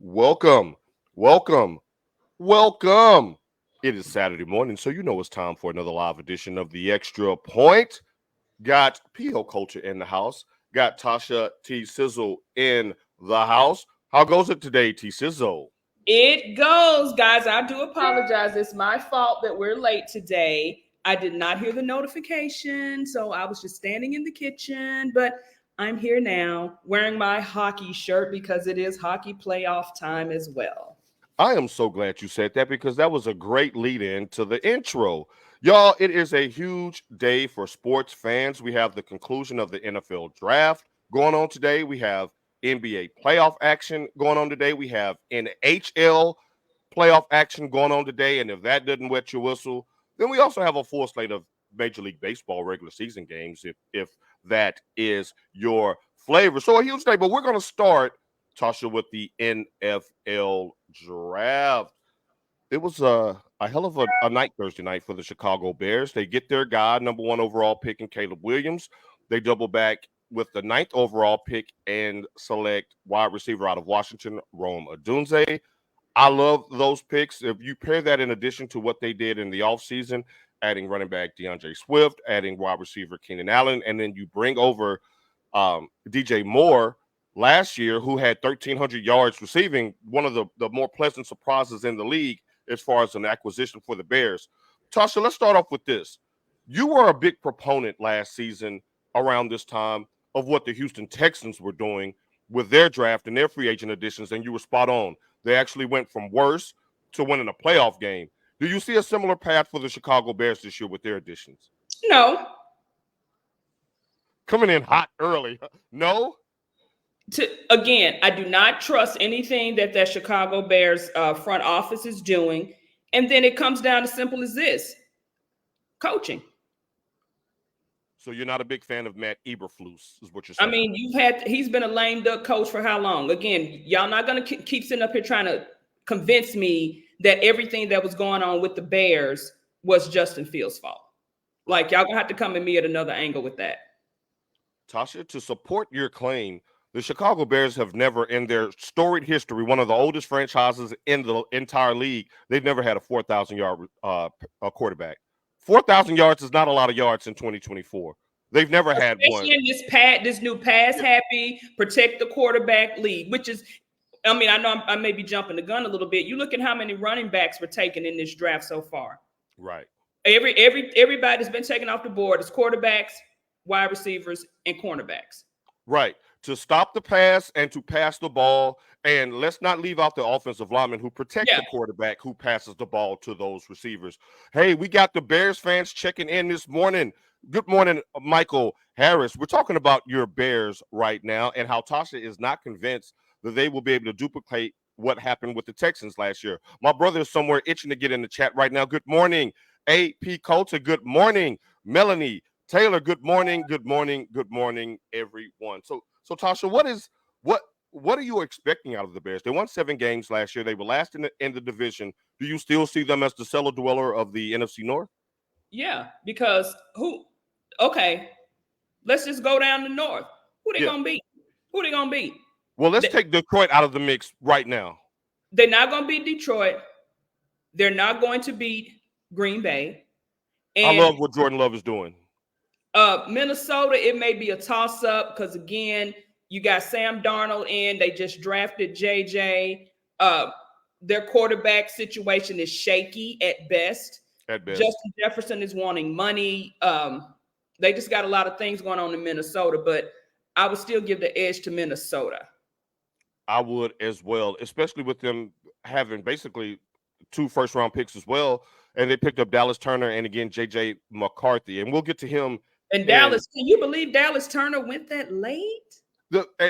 Welcome, welcome, welcome. It is Saturday morning, so you know it's time for another live edition of The Extra Point. Got PO Culture in the house. Got Tasha T. Sizzle in the house. How goes it today, T. Sizzle? It goes, guys. I do apologize. It's my fault that we're late today. I did not hear the notification, so I was just standing in the kitchen, but I'm here now wearing my hockey shirt because it is hockey playoff time as well. I am so glad you said that because that was a great lead in to the intro. Y'all, it is a huge day for sports fans. We have the conclusion of the NFL draft going on today. We have NBA playoff action going on today. We have NHL playoff action going on today. And if that doesn't wet your whistle, then we also have a full slate of Major League Baseball regular season games if that is your flavor. So a huge day, but we're going to start, Tasha, with the NFL draft. It was a hell of a night Thursday night for the Chicago Bears. They get their guy, number one overall pick in Caleb Williams. They double back with the ninth overall pick and select wide receiver out of Washington, Rome Odunze. I love those picks. If you pair that in addition to what they did in the offseason, adding running back DeAndre Swift, adding wide receiver Keenan Allen, and then you bring over DJ Moore last year, who had 1,300 yards receiving, one of the more pleasant surprises in the league as far as an acquisition for the Bears. Tasha, let's start off with this. You were a big proponent last season around this time of what the Houston Texans were doing with their draft and their free agent additions, and you were spot on. They actually went from worse to winning a playoff game. Do you see a similar path for the Chicago Bears this year with their additions? No. Coming in hot early. No? Again, I do not trust anything that Chicago Bears front office is doing. And then it comes down to simple as this: coaching. So you're not a big fan of Matt Eberflus, is what you're saying? I mean, he's been a lame duck coach for how long? Again, y'all not going to keep sitting up here trying to convince me that everything that was going on with the Bears was Justin Fields' fault. Like, y'all going to have to come at me at another angle with that. Tasha, to support your claim, the Chicago Bears have never, in their storied history, one of the oldest franchises in the entire league, they've never had a 4,000-yard quarterback. 4,000 yards is not a lot of yards in 2024. They've never had one. In this new pass-happy, protect the quarterback league, which is, I mean, I know I may be jumping the gun a little bit. You look at how many running backs were taken in this draft so far. Right. Everybody's been taken off the board is quarterbacks, wide receivers, and cornerbacks. Right. To stop the pass and to pass the ball. And let's not leave out the offensive lineman who protects the quarterback who passes the ball to those receivers. Hey, we got the Bears fans checking in this morning. Good morning, Michael Harris. We're talking about your Bears right now and how Tasha is not convinced that they will be able to duplicate what happened with the Texans last year. My brother is somewhere itching to get in the chat right now. Good morning, A.P. Coulter. Good morning, Melanie Taylor. Good morning, everyone. So Tasha, what are you expecting out of the Bears? They won 7 games last year. They were last in the division. Do you still see them as the cellar dweller of the NFC North? Yeah, because okay, let's just go down the north. Who they gonna beat? Who they gonna beat? Well, let's take Detroit out of the mix right now. They're not gonna beat Detroit. They're not going to beat Green Bay. And I love what Jordan Love is doing. Minnesota, it may be a toss-up because, again, you got Sam Darnold in. They just drafted JJ. Their quarterback situation is shaky at best. Justin Jefferson is wanting money. They just got a lot of things going on in Minnesota, but I would still give the edge to Minnesota. I would as well, especially with them having basically 2 first-round picks as well. And they picked up Dallas Turner and, again, J.J. McCarthy. And we'll get to him. And Dallas, can you believe Dallas Turner went that late?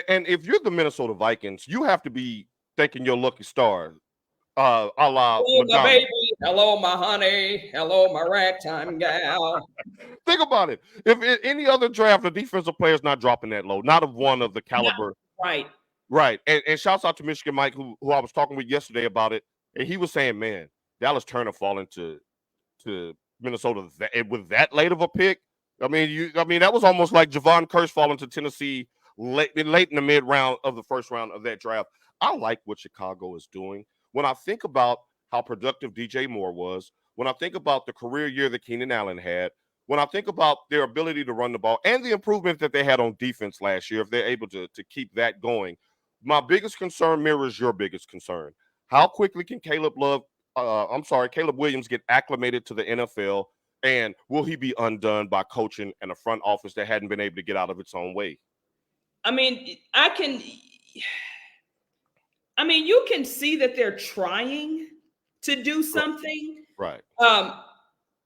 And if you're the Minnesota Vikings, you have to be thanking your lucky star. A la hello, my baby. Hello, my honey. Hello, my ragtime gal. Think about it. If in any other draft, a defensive player is not dropping that low, not of one of the caliber. Right. And shouts out to Michigan Mike, who I was talking with yesterday about it. And he was saying, man, Dallas Turner falling to Minnesota with that late of a pick. I mean, that was almost like Javon Curse falling to Tennessee late in the mid round of the first round of that draft. I like what Chicago is doing. When I think about how productive DJ Moore was, when I think about the career year that Keenan Allen had, when I think about their ability to run the ball and the improvement that they had on defense last year, if they're able to keep that going, my biggest concern mirrors your biggest concern. How quickly can Caleb Williams get acclimated to the NFL, and will he be undone by coaching and a front office that hadn't been able to get out of its own way? I mean, you can see that they're trying to do something. Right.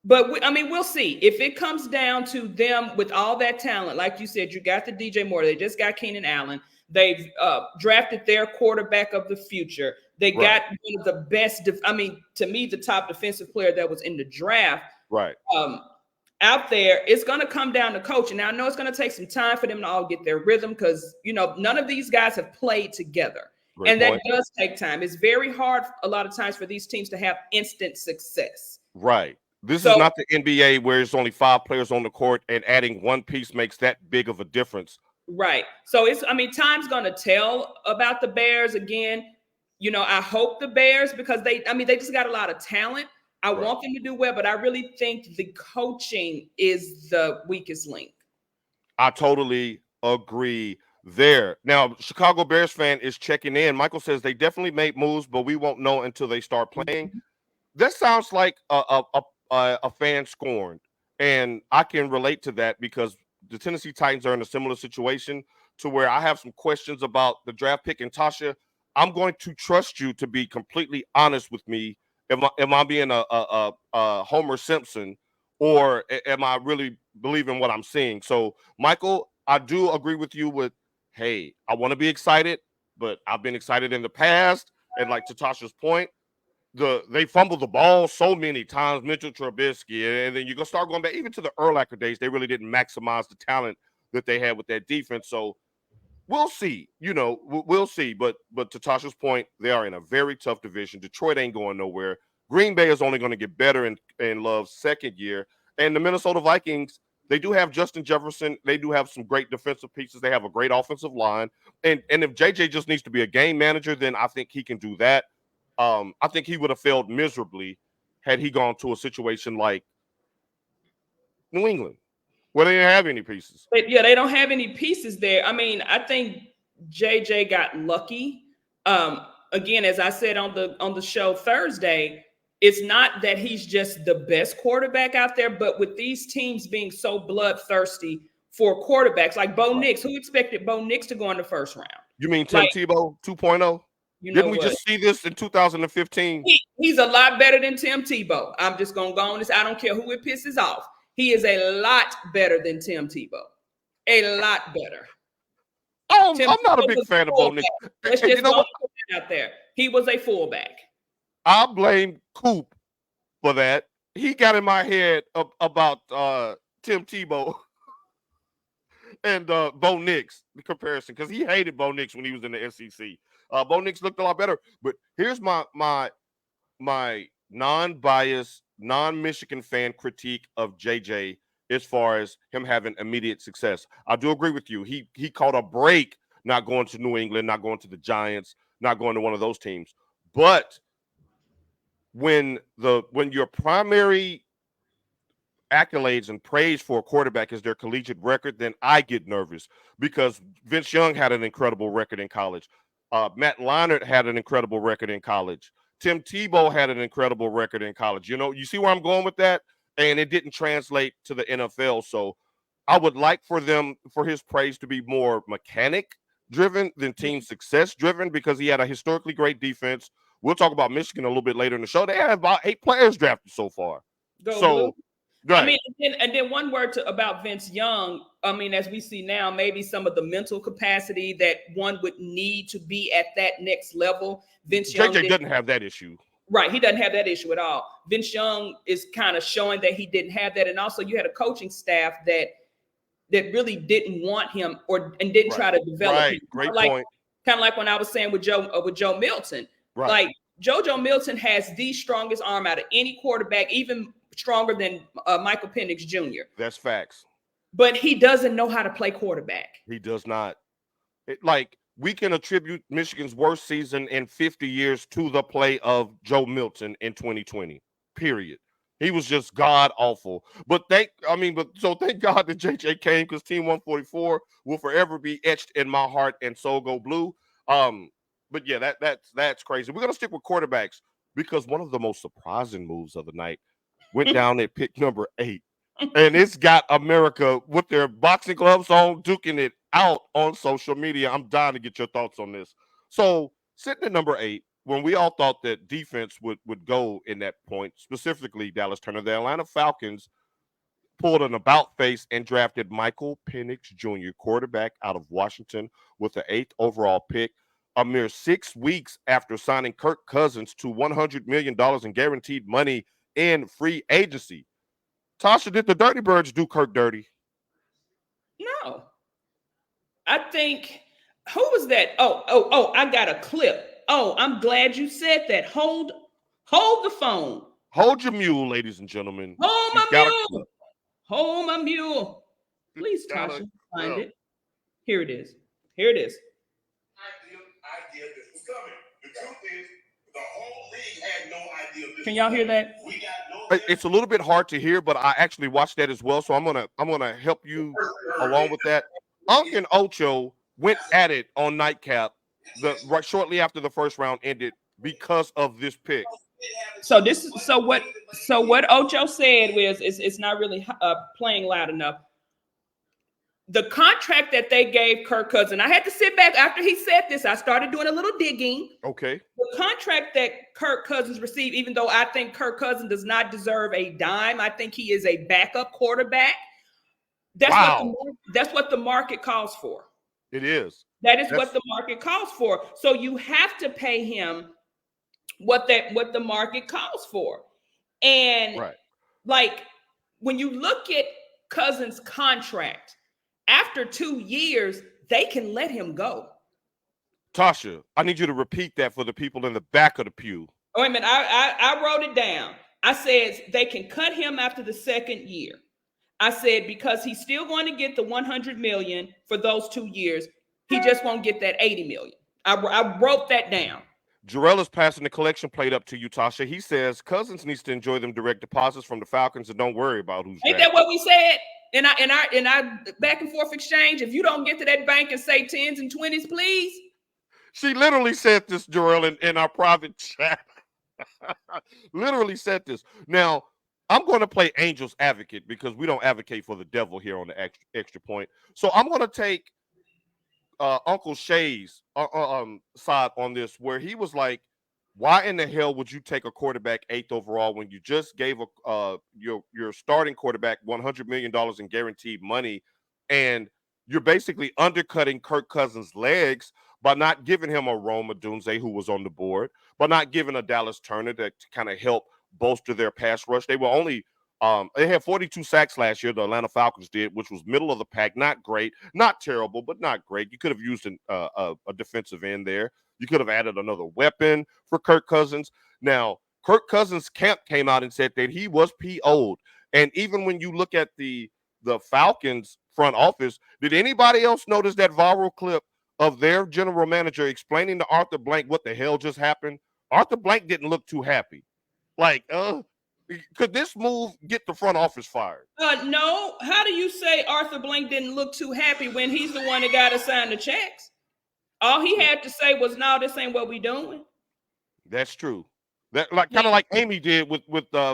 But we'll see. If it comes down to them with all that talent, like you said, you got the DJ Moore. They just got Keenan Allen. They've drafted their quarterback of the future. They got one of the best. To me, the top defensive player that was in the draft. Right. Out there, it's going to come down to coaching. Now, I know it's going to take some time for them to all get their rhythm because, none of these guys have played together. Great point. That does take time. It's very hard a lot of times for these teams to have instant success. Right. This is not the NBA where it's only 5 players on the court and adding one piece makes that big of a difference. Right. So time's going to tell about the Bears again. I hope the Bears, because they just got a lot of talent. I want them to do well, but I really think the coaching is the weakest link. I totally agree there. Now, Chicago Bears fan is checking in. Michael says they definitely made moves, but we won't know until they start playing. That sounds like a fan scorned, and I can relate to that because the Tennessee Titans are in a similar situation to where I have some questions about the draft pick. And Tasha, I'm going to trust you to be completely honest with me. Am I being a Homer Simpson, or am I really believing what I'm seeing? So, Michael, I do agree with you with, hey, I want to be excited, but I've been excited in the past. And like to Tasha's point, they fumbled the ball so many times, Mitchell Trubisky, and then you go start going back even to the Urlacher days. They really didn't maximize the talent that they had with that defense. So we'll see. We'll see. But to Tasha's point, they are in a very tough division. Detroit ain't going nowhere. Green Bay is only going to get better in Love's second year. And the Minnesota Vikings, they do have Justin Jefferson. They do have some great defensive pieces. They have a great offensive line. And if JJ just needs to be a game manager, then I think he can do that. I think he would have failed miserably had he gone to a situation like New England, where they didn't have any pieces. Yeah, they don't have any pieces there. I think JJ got lucky. Again, as I said on the show Thursday, it's not that he's just the best quarterback out there, but with these teams being so bloodthirsty for quarterbacks, like Bo Nix, who expected Bo Nix to go in the first round? You mean Tim Tebow 2.0? Didn't we just see this in 2015? He's a lot better than Tim Tebow. I'm just going to go on this. I don't care who it pisses off. He is a lot better than Tim Tebow. A lot better. Oh, I'm not a big fan of Bo Nix. Let's just go out there. He was a fullback. I blame Coop for that. He got in my head about Tim Tebow and Bo Nix, the comparison, because he hated Bo Nix when he was in the SEC. Bo Nix looked a lot better. But here's my non-biased, non-Michigan fan critique of JJ as far as him having immediate success. I do agree with you. He caught a break not going to New England, not going to the Giants, not going to one of those teams. But when your primary accolades and praise for a quarterback is their collegiate record, then I get nervous because Vince Young had an incredible record in college. Matt Leinart had an incredible record in college. Tim Tebow had an incredible record in college. You see where I'm going with that? And it didn't translate to the NFL. So I would like for his praise to be more mechanic driven than team success driven, because he had a historically great defense. We'll talk about Michigan a little bit later in the show. They have about 8 players drafted so far. Right. And then one word about Vince Young. As we see now, maybe some of the mental capacity that one would need to be at that next level. Vince Young doesn't have that issue. Right. He doesn't have that issue at all. Vince Young is kind of showing that he didn't have that. And also you had a coaching staff that really didn't want him and didn't try to develop him. Great point. Kind of like when I was saying with Joe Milton. Right. Like Joe Milton has the strongest arm out of any quarterback, even stronger than Michael Penix Jr. That's facts. But he doesn't know how to play quarterback. He does not. Like, we can attribute Michigan's worst season in 50 years to the play of Joe Milton in 2020. Period. He was just god awful. So thank God that JJ came, because Team 144 will forever be etched in my heart, and so go blue. Um, but yeah, that's crazy. We're gonna stick with quarterbacks, because one of the most surprising moves of the night went down at pick number 8. And it's got America with their boxing gloves on, duking it out on social media. I'm dying to get your thoughts on this. So, sitting at number 8, when we all thought that defense would go in that point, specifically Dallas Turner, the Atlanta Falcons pulled an about face and drafted Michael Penix Jr., quarterback out of Washington, with the 8th overall pick, a mere 6 weeks after signing Kirk Cousins to $100 million in guaranteed money in free agency. Tasha, did the Dirty Birds do Kirk dirty? No. I think, who was that? Oh, I got a clip. Oh, I'm glad you said that. Hold the phone. Hold your mule, ladies and gentlemen. Hold my mule. Hold my mule. Please, Tasha, find it. Here it is. Here it is. Idea this was coming. The truth is, the whole league had no idea. Can y'all hear that? We got no. It's a little bit hard to hear, but I actually watched that as well, so I'm gonna help you along with that. Unc and Ocho went at it on Nightcap shortly after the first round ended because of this pick. So what Ocho said was, it's not really playing loud enough. The contract that they gave Kirk Cousins, I had to sit back after he said this. I started doing a little digging. Okay. The contract that Kirk Cousins received, even though I think Kirk Cousins does not deserve a dime, I think he is a backup quarterback. That's what the market calls for. It is. That's what the market calls for. So you have to pay him what the market calls for. And like, when you look at Cousins' contract, after 2 years, they can let him go. Tasha, I need you to repeat that for the people in the back of the pew. Oh, wait a minute. I wrote it down. I said they can cut him after the 2nd year. I said because he's still going to get the $100 million for those 2 years. He just won't get that $80 million. I wrote that down. Jarrell is passing the collection plate up to you, Tasha. He says Cousins needs to enjoy them direct deposits from the Falcons and don't worry about who's. Ain't that what we said? And I back and forth exchange. If you don't get to that bank and say 10s and 20s, please. She literally said this, Jarrell, in our private chat. Literally said this. Now, I'm going to play Angel's advocate, because we don't advocate for the devil here on the extra point. So I'm going to take Uncle Shay's side on this, where he was like, why in the hell would you take a quarterback 8th overall when you just gave your starting quarterback $100 million in guaranteed money, and you're basically undercutting Kirk Cousins' legs by not giving him a Rome Odunze, who was on the board, by not giving a Dallas Turner to kind of help bolster their pass rush. They were only they had 42 sacks last year, the Atlanta Falcons did, which was middle of the pack. Not great, not terrible, but not great. You could have used a defensive end there. You could have added another weapon for Kirk Cousins. Now, Kirk Cousins' camp came out and said that he was PO'd. And even when you look at the Falcons front office, did anybody else notice that viral clip of their general manager explaining to Arthur Blank what the hell just happened? Arthur Blank didn't look too happy. Like, could this move get the front office fired? No. How do you say Arthur Blank didn't look too happy when he's the one that got to sign the checks? All he had to say was, "No, this ain't what we doing." That's true. That kind of like Amy did with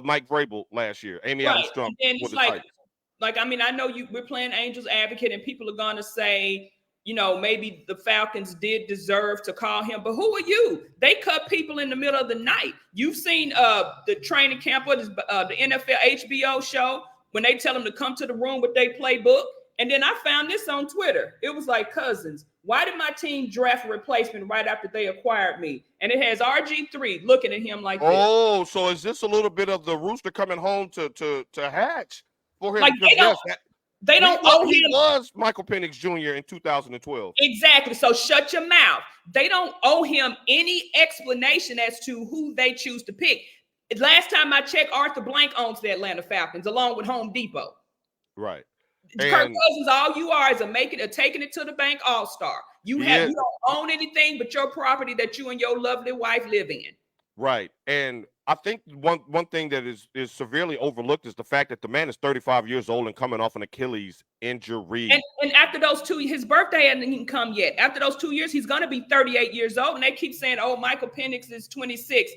Mike Vrabel last year. Amy Adams Trump. And it's like I mean, I know we're playing Angels advocate, and people are gonna say, maybe the Falcons did deserve to call him, but who are you? They cut people in the middle of the night. You've seen the training camp, the NFL HBO show, when they tell them to come to the room with their playbook. And then I found this on Twitter. It was like, Cousins, why did my team draft a replacement right after they acquired me? And it has RG3 looking at him like this. Oh, so is this a little bit of the rooster coming home to hatch for him? Like they don't owe him. He was Michael Penix Jr. in 2012. Exactly. So shut your mouth. They don't owe him any explanation as to who they choose to pick. Last time I checked, Arthur Blank owns the Atlanta Falcons along with Home Depot. Right. Kirk Cousins, all you are is taking it to the bank all-star. You don't own anything but your property that you and your lovely wife live in. Right. And I think one thing that is severely overlooked is the fact that the man is 35 years old and coming off an Achilles injury. And after those 2, his birthday hasn't even come yet. After those 2 years, he's going to be 38 years old. And they keep saying, oh, Michael Penix is 26.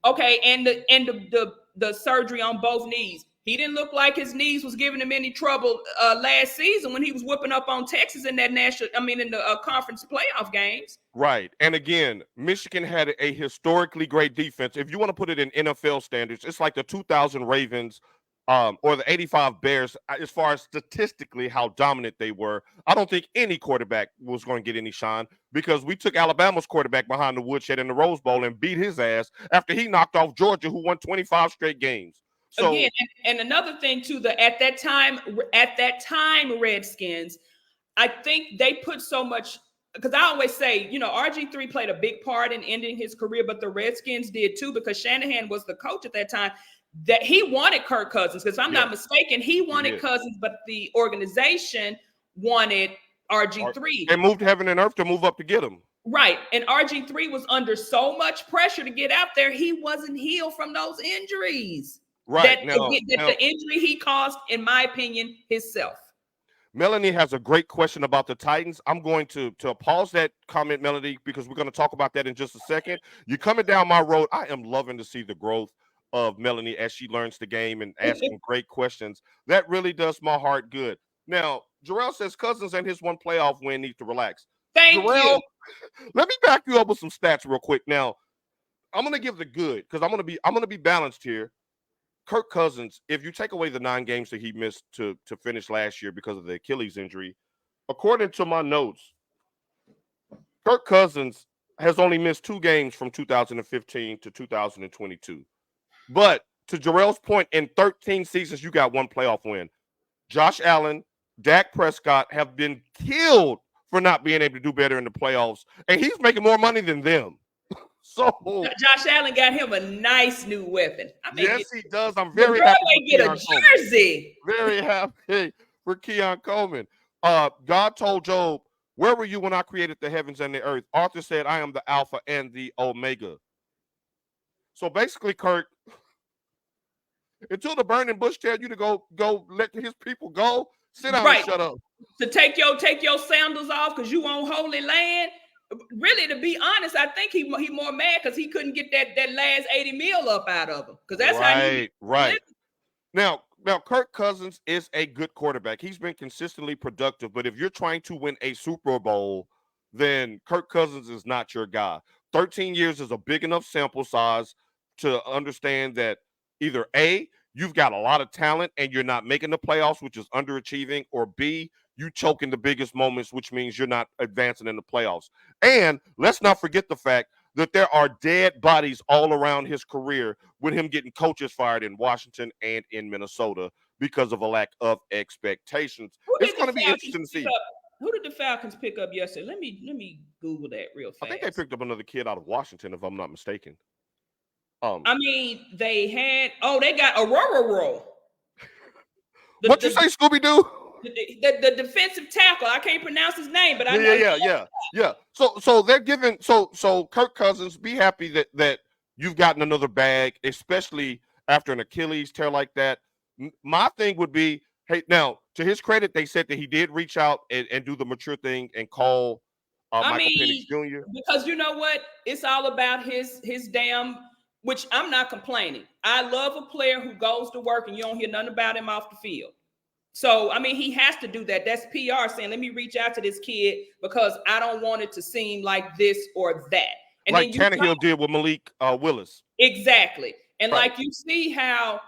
Okay, and the surgery on both knees. He didn't look like his knees was giving him any trouble last season when he was whooping up on Texas in that in the conference playoff games. Right. And again, Michigan had a historically great defense. If you want to put it in NFL standards, it's like the 2000 Ravens or the 85 Bears as far as statistically how dominant they were. I don't think any quarterback was going to get any shine because we took Alabama's quarterback behind the woodshed in the Rose Bowl and beat his ass after he knocked off Georgia, who won 25 straight games. So, again, and another thing too, at that time, Redskins, I think they put so much, because I always say, RG3 played a big part in ending his career, but the Redskins did too, because Shanahan was the coach at that time, that he wanted Kirk Cousins, because if I'm not mistaken, he wanted Cousins, but the organization wanted RG3. They moved heaven and earth to move up to get him. Right. And RG3 was under so much pressure to get out there, he wasn't healed from those injuries. Right. The injury he caused, in my opinion, himself. Melanie has a great question about the Titans. I'm going to pause that comment, Melanie, because we're going to talk about that in just a second. You're coming down my road. I am loving to see the growth of Melanie as she learns the game and asking great questions. That really does my heart good. Now, Jarrell says Cousins and his one playoff win need to relax. Thank you. Let me back you up with some stats real quick. Now, I'm going to give the good because I'm going to be balanced here. Kirk Cousins, if you take away the 9 games that he missed to finish last year because of the Achilles injury, according to my notes, Kirk Cousins has only missed 2 games from 2015 to 2022. But to Jarrell's point, in 13 seasons, you got 1 playoff win. Josh Allen, Dak Prescott have been killed for not being able to do better in the playoffs, and he's making more money than them. So Josh Allen got him a nice new weapon. Yes, he does. I'm very happy. Get a jersey. Very happy for Keon Coleman. God told Job, "Where were you when I created the heavens and the earth?" Arthur said, "I am the Alpha and the Omega." So basically, Kirk, until the burning bush tell you to go let his people go, sit down and shut up. To take your sandals off because you on holy land. Really, to be honest, I think he more mad because he couldn't get that last 80 mil up out of him. Because that's how he right. Now, Kirk Cousins is a good quarterback. He's been consistently productive. But if you're trying to win a Super Bowl, then Kirk Cousins is not your guy. 13 years is a big enough sample size to understand that either A, you've got a lot of talent and you're not making the playoffs, which is underachieving, or B, you choke in the biggest moments, which means you're not advancing in the playoffs. And let's not forget the fact that there are dead bodies all around his career with him getting coaches fired in Washington and in Minnesota because of a lack of expectations. It's going to be interesting to see. Who did the Falcons pick up yesterday? Let me Google that real fast. I think they picked up another kid out of Washington, if I'm not mistaken. They got Aurora. What you say, Scooby-Doo? The defensive tackle. I can't pronounce his name, but I know. Yeah. So they're giving so Kirk Cousins, be happy that you've gotten another bag, especially after an Achilles tear like that. My thing would be, hey, now to his credit, they said that he did reach out and do the mature thing and call Michael Penix Jr. Because you know what? It's all about his damn, which I'm not complaining. I love a player who goes to work and you don't hear nothing about him off the field. So, he has to do that. That's PR saying, let me reach out to this kid because I don't want it to seem like this or that. And like Tannehill did with Malik Willis. Exactly. And like you see how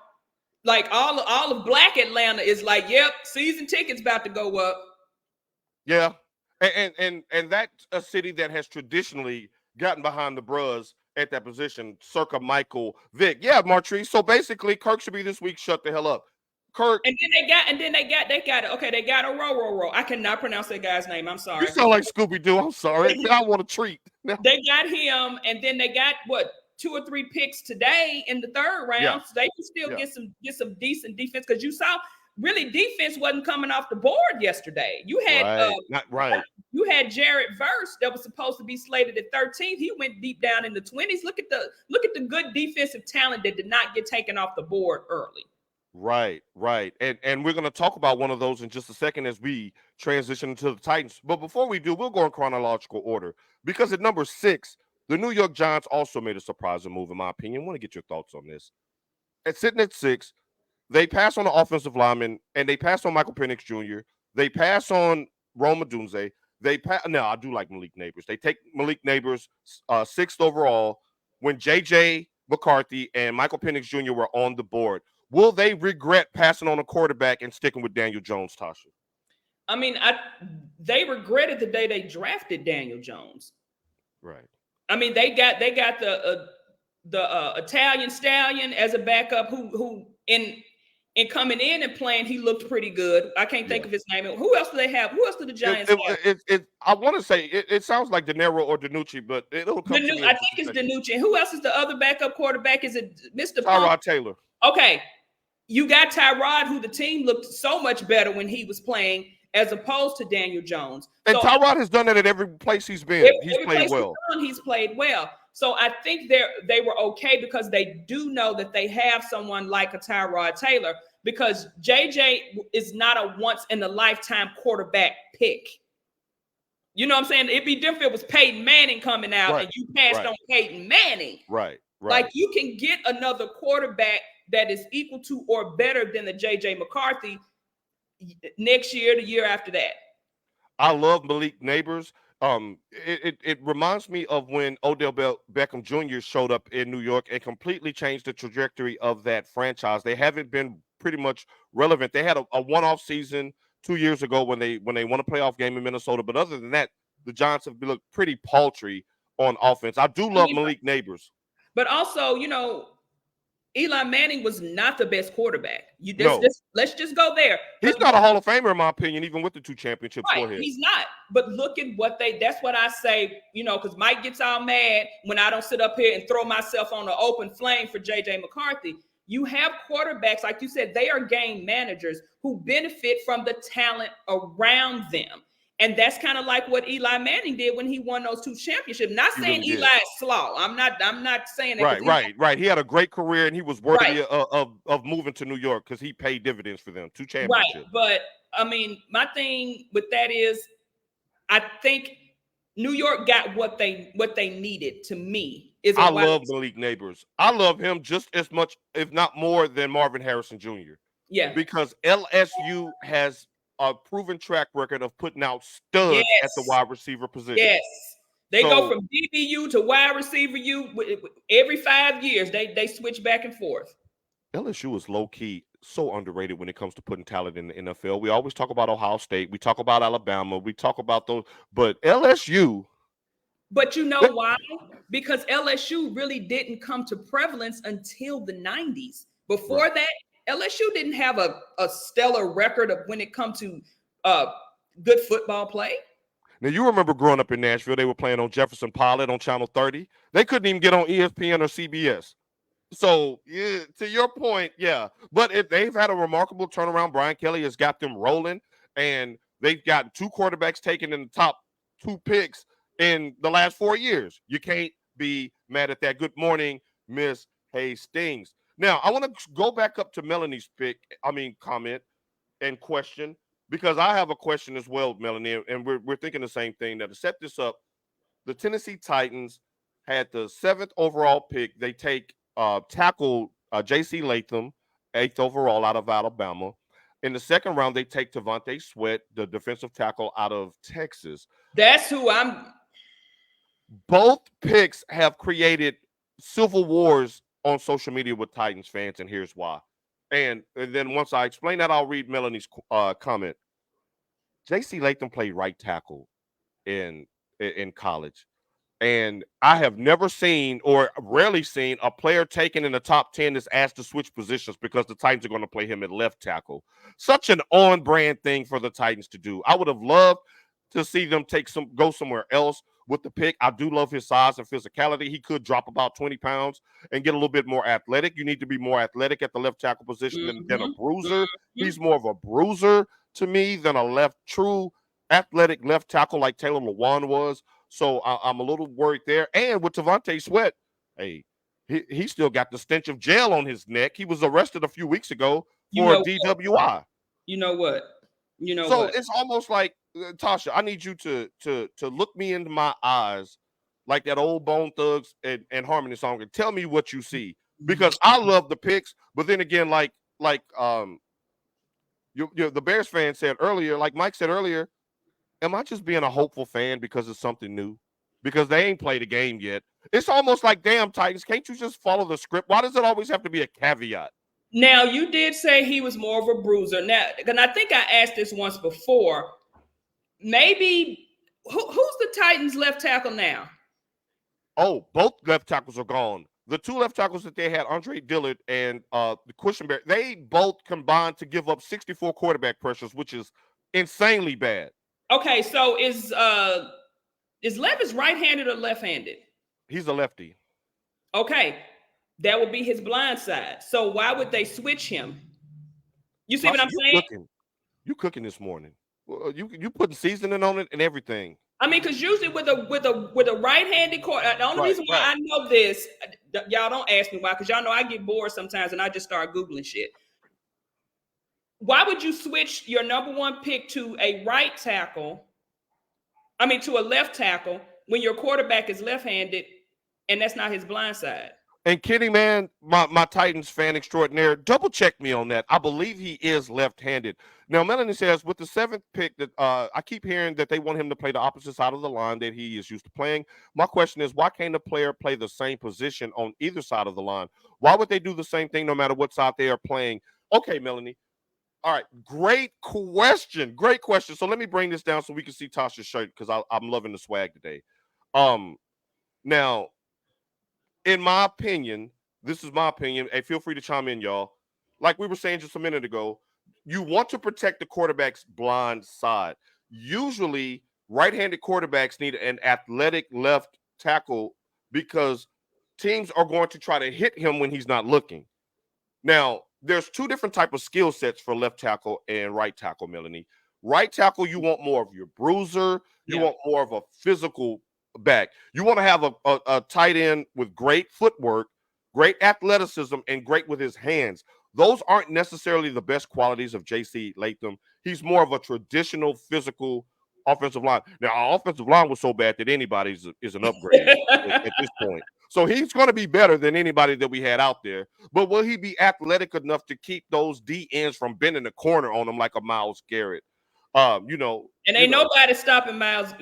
like all of Black Atlanta is like, yep, season tickets about to go up. Yeah. And that's a city that has traditionally gotten behind the Bros at that position, circa Michael Vick. Yeah, Martrice. So basically, Kirk should be this week. Shut the hell up. Kirk. And then they got they got a row. I cannot pronounce that guy's name. I'm sorry. You sound like Scooby-Doo. I'm sorry. I want a treat. They got him, and then they got 2 or 3 picks today in the 3rd round. Yeah. So they can still get some decent defense. Because you saw really defense wasn't coming off the board yesterday. You had not right. You had Jared Verse that was supposed to be slated at 13th. He went deep down in the 20s. Look at the good defensive talent that did not get taken off the board early. Right. And we're going to talk about one of those in just a second as we transition into the Titans. But before we do, we'll go in chronological order because at number 6, the New York Giants also made a surprising move, in my opinion. I want to get your thoughts on this. Sitting at 6, they pass on the offensive lineman, and they pass on Michael Penix Jr. They pass on Rome Odunze. Now, I do like Malik Neighbors. They take Malik Neighbors 6th overall when J.J. McCarthy and Michael Penix Jr. were on the board. Will they regret passing on a quarterback and sticking with Daniel Jones, Tasha? I mean, they regretted the day they drafted Daniel Jones. Right. I mean, they got the Italian stallion as a backup who in coming in and playing, he looked pretty good. I can't think of his name. Who else do they have? Who else do the Giants have? I want to say it sounds like De Niro or DiNucci, but it'll come to me. I think it's DiNucci. Who else is the other backup quarterback? Is it Mr. Tyrod Taylor? Okay. You got Tyrod, who the team looked so much better when he was playing as opposed to Daniel Jones. And Tyrod has done that at every place he's been. He's played well. He's played well. So I think they were okay because they do know that they have someone like a Tyrod Taylor because JJ is not a once-in-a-lifetime quarterback pick. You know what I'm saying? It'd be different if it was Peyton Manning coming out and you passed on Peyton Manning. Right. Like you can get another quarterback that is equal to or better than the J.J. McCarthy next year, the year after that. I love Malik Neighbors. It reminds me of when Odell Beckham Jr. showed up in New York and completely changed the trajectory of that franchise. They haven't been pretty much relevant. They had a one-off season 2 years ago when they won a playoff game in Minnesota. But other than that, the Giants have looked pretty paltry on offense. I do love Malik Neighbors. But also, Eli Manning was not the best quarterback. Let's just go there. He's not a Hall of Famer, in my opinion, even with the 2 championships. Right, he's not. But look at that's what I say, because Mike gets all mad when I don't sit up here and throw myself on the open flame for J.J. McCarthy. You have quarterbacks, like you said, they are game managers who benefit from the talent around them. And that's kind of like what Eli Manning did when he won those 2 championships. Not saying Eli is slow. I'm not saying that. Right. He had a great career and he was worthy of moving to New York because he paid dividends for them. 2 championships. Right. But I mean, my thing with that is I think New York got what they needed to me. I love Malik Neighbors. I love him just as much, if not more, than Marvin Harrison Jr. Yeah. Because LSU has a proven track record of putting out studs at the wide receiver position. Yes. They go from DBU to wide receiver every 5 years. They switch back and forth. LSU is low-key so underrated when it comes to putting talent in the NFL. We always talk about Ohio State. We talk about Alabama. We talk about those. But LSU. But you know why? Because LSU really didn't come to prevalence until the 90s. Before that, LSU didn't have a stellar record of when it comes to good football play. Now, you remember growing up in Nashville, they were playing on Jefferson Pilot on Channel 30. They couldn't even get on ESPN or CBS. So, to your point, But if they've had a remarkable turnaround, Brian Kelly has got them rolling, and they've got 2 quarterbacks taken in the top 2 picks in the last 4 years. You can't be mad at that. Good morning, Miss Hastings. Now, I want to go back up to Melanie's comment and question, because I have a question as well, Melanie, and we're thinking the same thing. Now, to set this up, the Tennessee Titans had the 7th overall pick. They take tackle J.C. Latham, 8th overall out of Alabama. In the 2nd round, they take Devontae Sweat, the defensive tackle out of Texas. That's who I'm. Both picks have created civil wars on social media with Titans fans, and here's why. And then once I explain that, I'll read Melanie's comment. J.C. Latham played right tackle in college. And I have never seen or rarely seen a player taken in the top 10 that's asked to switch positions because the Titans are going to play him at left tackle. Such an on-brand thing for the Titans to do. I would have loved to see them go somewhere else with the pick. I do love his size and physicality. He could drop about 20 pounds and get a little bit more athletic. You need to be more athletic at the left tackle position than a bruiser. He's more of a bruiser to me than a true athletic left tackle like Taylor Lewan was. So I'm a little worried there. And with Devontae Sweat, hey, he still got the stench of jail on his neck. He was arrested a few weeks ago for a DWI. You know what? So it's almost like, Tasha, I need you to look me into my eyes like that old Bone Thugs and Harmony song and tell me what you see. Because I love the picks, but then again, like the Bears fan said earlier, like Mike said earlier, am I just being a hopeful fan because it's something new? Because they ain't played a game yet. It's almost like, damn, Titans, can't you just follow the script? Why does it always have to be a caveat? Now, you did say he was more of a bruiser. Now, and I think I asked this once before. Maybe, who's the Titans left tackle now? Oh, both left tackles are gone. The two left tackles that they had, Andre Dillard and the Cushenberry, they both combined to give up 64 quarterback pressures, which is insanely bad. Okay, so is Levis right-handed or left-handed? He's a lefty. Okay, that would be his blind side. So why would they switch him? You see what I'm saying? You cooking this morning. You putting seasoning on it and everything. I mean, because usually with a right-handed quarterback, the only reason why I know this, y'all don't ask me why, because y'all know I get bored sometimes and I just start Googling shit. Why would you switch your number one pick to a right tackle? I mean, to a left tackle when your quarterback is left-handed and that's not his blind side? And Kenny, man, my Titans fan extraordinaire, double check me on that. I believe he is left-handed. Now, Melanie says with the 7th pick that I keep hearing that they want him to play the opposite side of the line that he is used to playing. My question is, why can't a player play the same position on either side of the line? Why would they do the same thing no matter what side they are playing? Okay, Melanie. All right, great question. Great question. So let me bring this down so we can see Tasha's shirt because I'm loving the swag today. Now, in my opinion, this is my opinion. Hey, feel free to chime in, y'all. Like we were saying just a minute ago, you want to protect the quarterback's blind side. Usually, right-handed quarterbacks need an athletic left tackle because teams are going to try to hit him when he's not looking. Now, there's two different type of skill sets for left tackle and right tackle, Melanie. Right tackle, you want more of your bruiser. You want more of a physical back. You want to have a tight end with great footwork, great athleticism, and great with his hands. Those aren't necessarily the best qualities of J.C. Latham. He's more of a traditional physical offensive line. Now, our offensive line was so bad that anybody is an upgrade at this point. So he's going to be better than anybody that we had out there. But will he be athletic enough to keep those D ends from bending the corner on him like a Myles Garrett? And ain't nobody stopping Myles.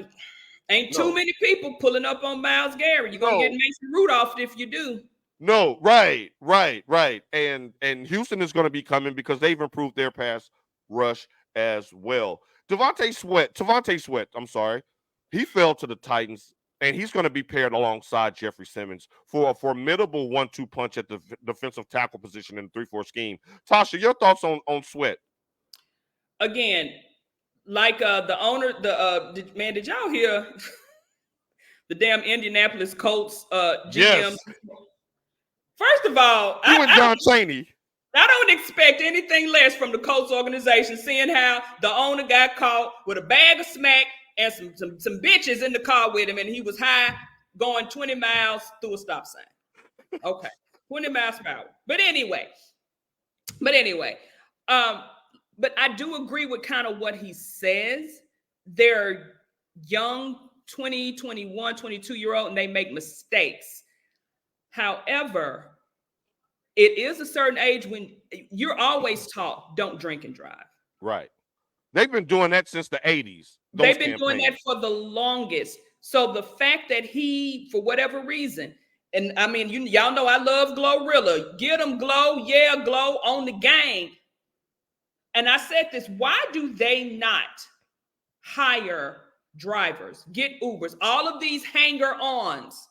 Ain't too many people pulling up on Myles Garrett. You're going to get Mason Rudolph if you do. No, right. And Houston is going to be coming because they've improved their pass rush as well. Devontae Sweat, I'm sorry. He fell to the Titans, and he's going to be paired alongside Jeffrey Simmons for a formidable 1-2 punch at the defensive tackle position in the 3-4 scheme. Tasha, your thoughts on Sweat? Again, like the owner, did y'all hear the damn Indianapolis Colts GM? Yes. First of all, John Chaney. I don't expect anything less from the Colts organization, seeing how the owner got caught with a bag of smack and some bitches in the car with him, and he was high going 20 miles through a stop sign. Okay, 20 miles per hour. But anyway, but I do agree with kind of what he says. They're young, 20, 21, 22-year-old, and they make mistakes. However, it is a certain age when you're always taught, don't drink and drive. Right. They've been doing that since the 80s. They've been doing that for the longest. So the fact that he, for whatever reason, and I mean, y'all know I love Glorilla. Get them Glow, yeah, Glow on the game. And I said this, why do they not hire drivers, get Ubers, all of these hanger-ons?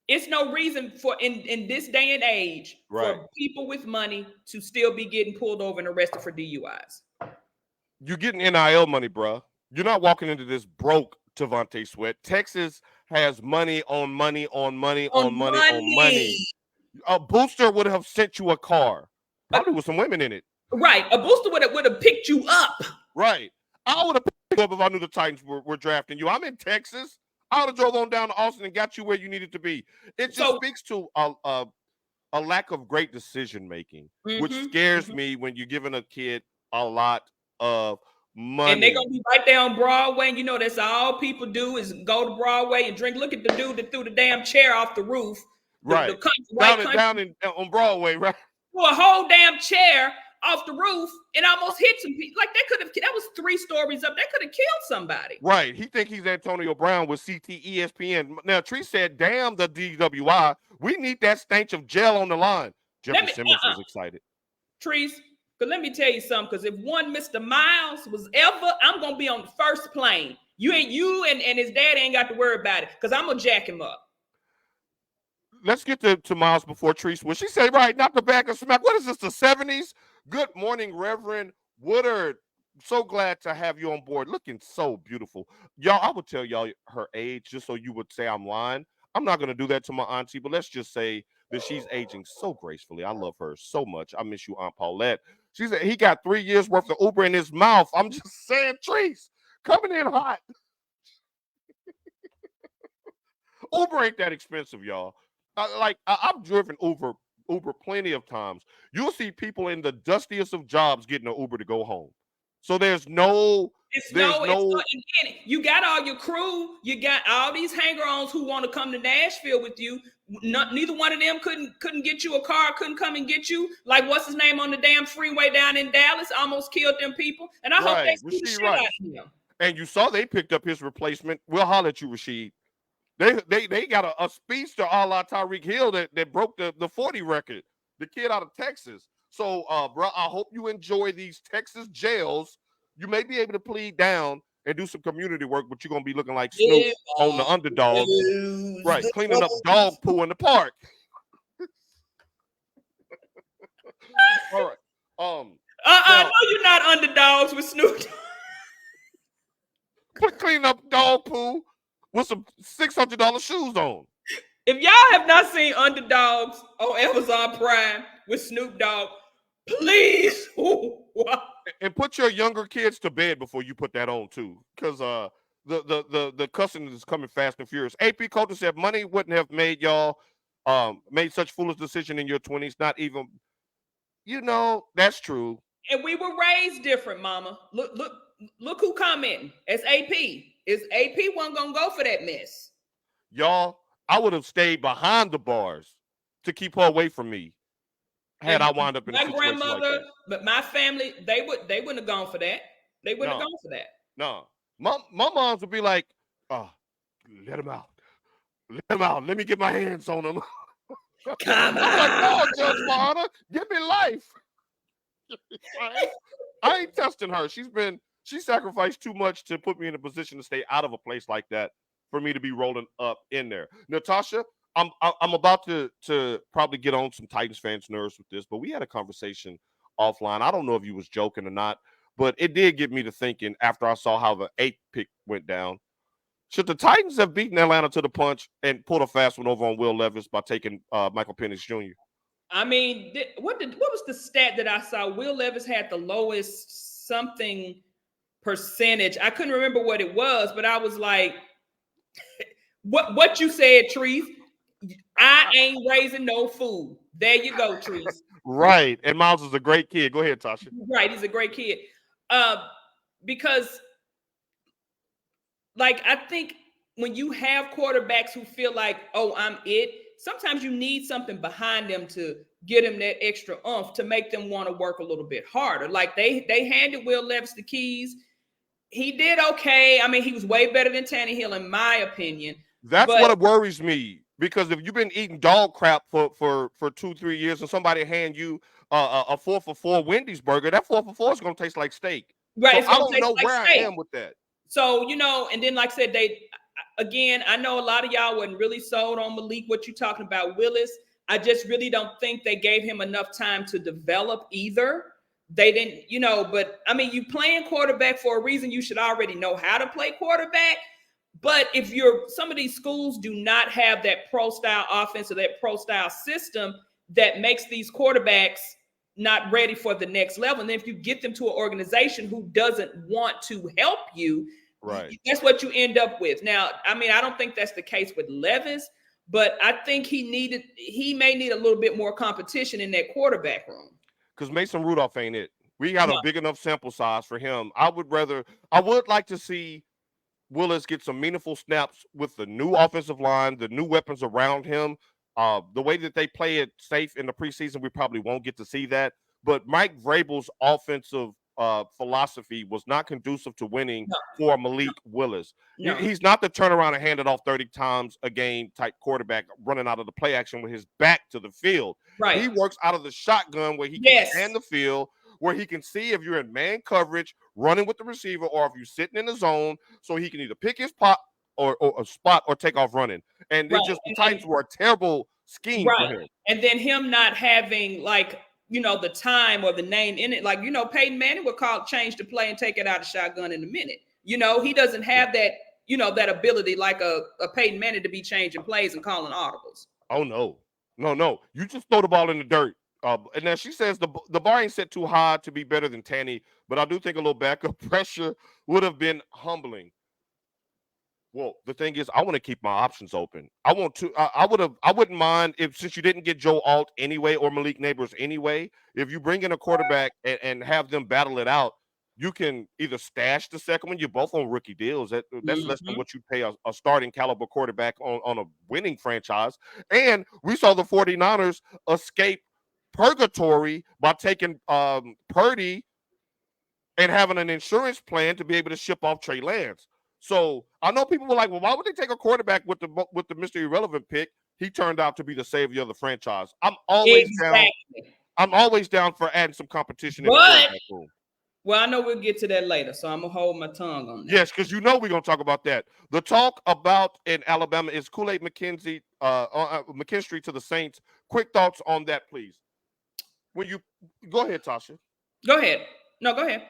It's no reason for in this day and age for people with money to still be getting pulled over and arrested for DUIs. You're getting NIL money, bro. You're not walking into this broke Tavante Sweat. Texas has money on money on money On on money on money. money. A booster would have sent you a car, probably with some women in it. Right. A booster would have picked you up. Right. I would have picked you up if I knew the Titans were drafting you. I'm in Texas. I would have drove on down to Austin and got you where you needed to be. It just speaks to a lack of great decision making, which scares me when you're giving a kid a lot of money. And they're gonna be right there on Broadway. And you know that's all people do is go to Broadway and drink. Look at the dude that threw the damn chair off the roof. Right. Down on Broadway, right? Threw a whole damn chair off the roof and almost hit some people. Like that was 3 stories up. That could have killed somebody. Right. He think he's Antonio Brown with CT ESPN. Now Tree said, damn the DWI. We need that stench of gel on the line. Jeffrey Simmons was excited. Trees, but let me tell you something, because if one Mr. Miles was ever, I'm gonna be on the first plane. You and his dad ain't got to worry about it, because I'm gonna jack him up. Let's get to Miles before Trees. When she said, right, not the back of smack. What is this, the 70s? Good morning, Reverend Woodard. So glad to have you on board. Looking so beautiful. Y'all, I would tell y'all her age just so you would say I'm lying. I'm not going to do that to my auntie, but let's just say that she's aging so gracefully. I love her so much. I miss you, Aunt Paulette. She said he got 3 years worth of Uber in his mouth. I'm just saying, Trees, coming in hot. Uber ain't that expensive, y'all. I've driven Uber plenty of times. You'll see people in the dustiest of jobs getting an Uber to go home. So there's no. You got all your crew. You got all these hanger-ons who want to come to Nashville with you. Neither one of them couldn't get you a car. Couldn't come and get you. Like what's his name on the damn freeway down in Dallas? Almost killed them people. And I hope they see the shit out of him. And you saw they picked up his replacement. We'll holler at you, Rasheed. They got a speedster a la Tyreek Hill that broke the 40 record. The kid out of Texas. So, bro, I hope you enjoy these Texas jails. You may be able to plead down and do some community work, but you're going to be looking like Snoop on the Underdog. Right, cleaning up dog poo in the park. All right. No, you're not underdogs with Snoop. Cleaning up dog poo with some $600 shoes on. If y'all have not seen Underdogs on Amazon Prime with Snoop Dogg, please. And put your younger kids to bed before you put that on too, because the cussing is coming fast and furious. AP Coulter said money wouldn't have made y'all made such foolish decision in your 20s. Not even, that's true. And we were raised different, Mama. Look who commenting. It's AP. AP wasn't gonna go for that mess. Y'all, I would have stayed behind the bars to keep her away from me. Had I wound up in a situation grandmother, like that. But my family, they wouldn't have gone for that. They wouldn't have gone for that. No. My moms would be like, let him out. Let him out. Let me get my hands on him. Come on. I'm like, no, Judge Mahana, give me life. I ain't testing her. She sacrificed too much to put me in a position to stay out of a place like that for me to be rolling up in there. Natasha, I'm about to probably get on some Titans fans' nerves with this, but we had a conversation offline. I don't know if you was joking or not, but it did get me to thinking after I saw how the 8th pick went down. Should the Titans have beaten Atlanta to the punch and pulled a fast one over on Will Levis by taking Michael Penix Jr.? I mean, what was the stat that I saw? Will Levis had the lowest something percentage. I couldn't remember what it was, but I was like, what you said, Trees. I ain't raising no fool. There you go, Trees. Right. And Miles is a great kid. Go ahead, Tasha. Right. He's a great kid. Because, like, I think when you have quarterbacks who feel like, oh, I'm it, sometimes you need something behind them to get them that extra oomph to make them want to work a little bit harder. Like, they handed Will Levis the keys. He did okay. I mean, he was way better than Tannehill, in my opinion. That's what worries me. Because if you've been eating dog crap for 2-3 years and somebody hand you a 4 for $4 Wendy's burger, that 4 for $4 is going to taste like steak. Right. So I don't know where I am with that. So, and then like I said, I know a lot of y'all wasn't really sold on Malik, what you're talking about, Willis. I just really don't think they gave him enough time to develop either. They didn't, but I mean, you playing quarterback for a reason. You should already know how to play quarterback. But if some of these schools do not have that pro style offense or that pro style system that makes these quarterbacks not ready for the next level, and then if you get them to an organization who doesn't want to help you, Right. that's what you end up with. Now, I mean, I don't think that's the case with Levis, but I think he may need a little bit more competition in that quarterback room. Because Mason Rudolph ain't it. We got No. a big enough sample size for him. I would like to see Willis get some meaningful snaps with the new offensive line, the new weapons around him. The way that they play it safe in the preseason, we probably won't get to see that. But Mike Vrabel's offensive philosophy was not conducive to winning No. for Malik Willis. No. He's not the turn around and hand it off 30 times a game type quarterback running out of the play action with his back to the field. Right. He works out of the shotgun where he can stand the field, where he can see if you're in man coverage, running with the receiver, or if you're sitting in the zone, so he can either pick his pop or a spot or take off running. And Right. the Titans were a terrible scheme for him. And then him not having the time or the name in it. Peyton Manning would change the play and take it out of shotgun in a minute. He doesn't have that, that ability like a Peyton Manning to be changing plays and calling audibles. Oh, no. You just throw the ball in the dirt. And now she says the bar ain't set too high to be better than Tanny, but I do think a little backup pressure would have been humbling. Well, the thing is, I want to keep my options open. I wouldn't mind since you didn't get Joe Alt anyway or Malik Neighbors anyway, if you bring in a quarterback and have them battle it out, you can either stash the second one. You're both on rookie deals. That's less than what you pay a starting caliber quarterback on a winning franchise. And we saw the 49ers escape purgatory by taking Purdy and having an insurance plan to be able to ship off Trey Lance. So I know people were like, well, why would they take a quarterback with the Mr. Irrelevant pick? He turned out to be the savior of the franchise. I'm always down for adding some competition in the quarterback room. Well, I know we'll get to that later, so I'm gonna hold my tongue on that. Yes, because we're gonna talk about that. The talk about in Alabama is Kool-Aid McKinstry to the Saints. Quick thoughts on that, please. When you go ahead, Tasha. Go ahead. No, go ahead.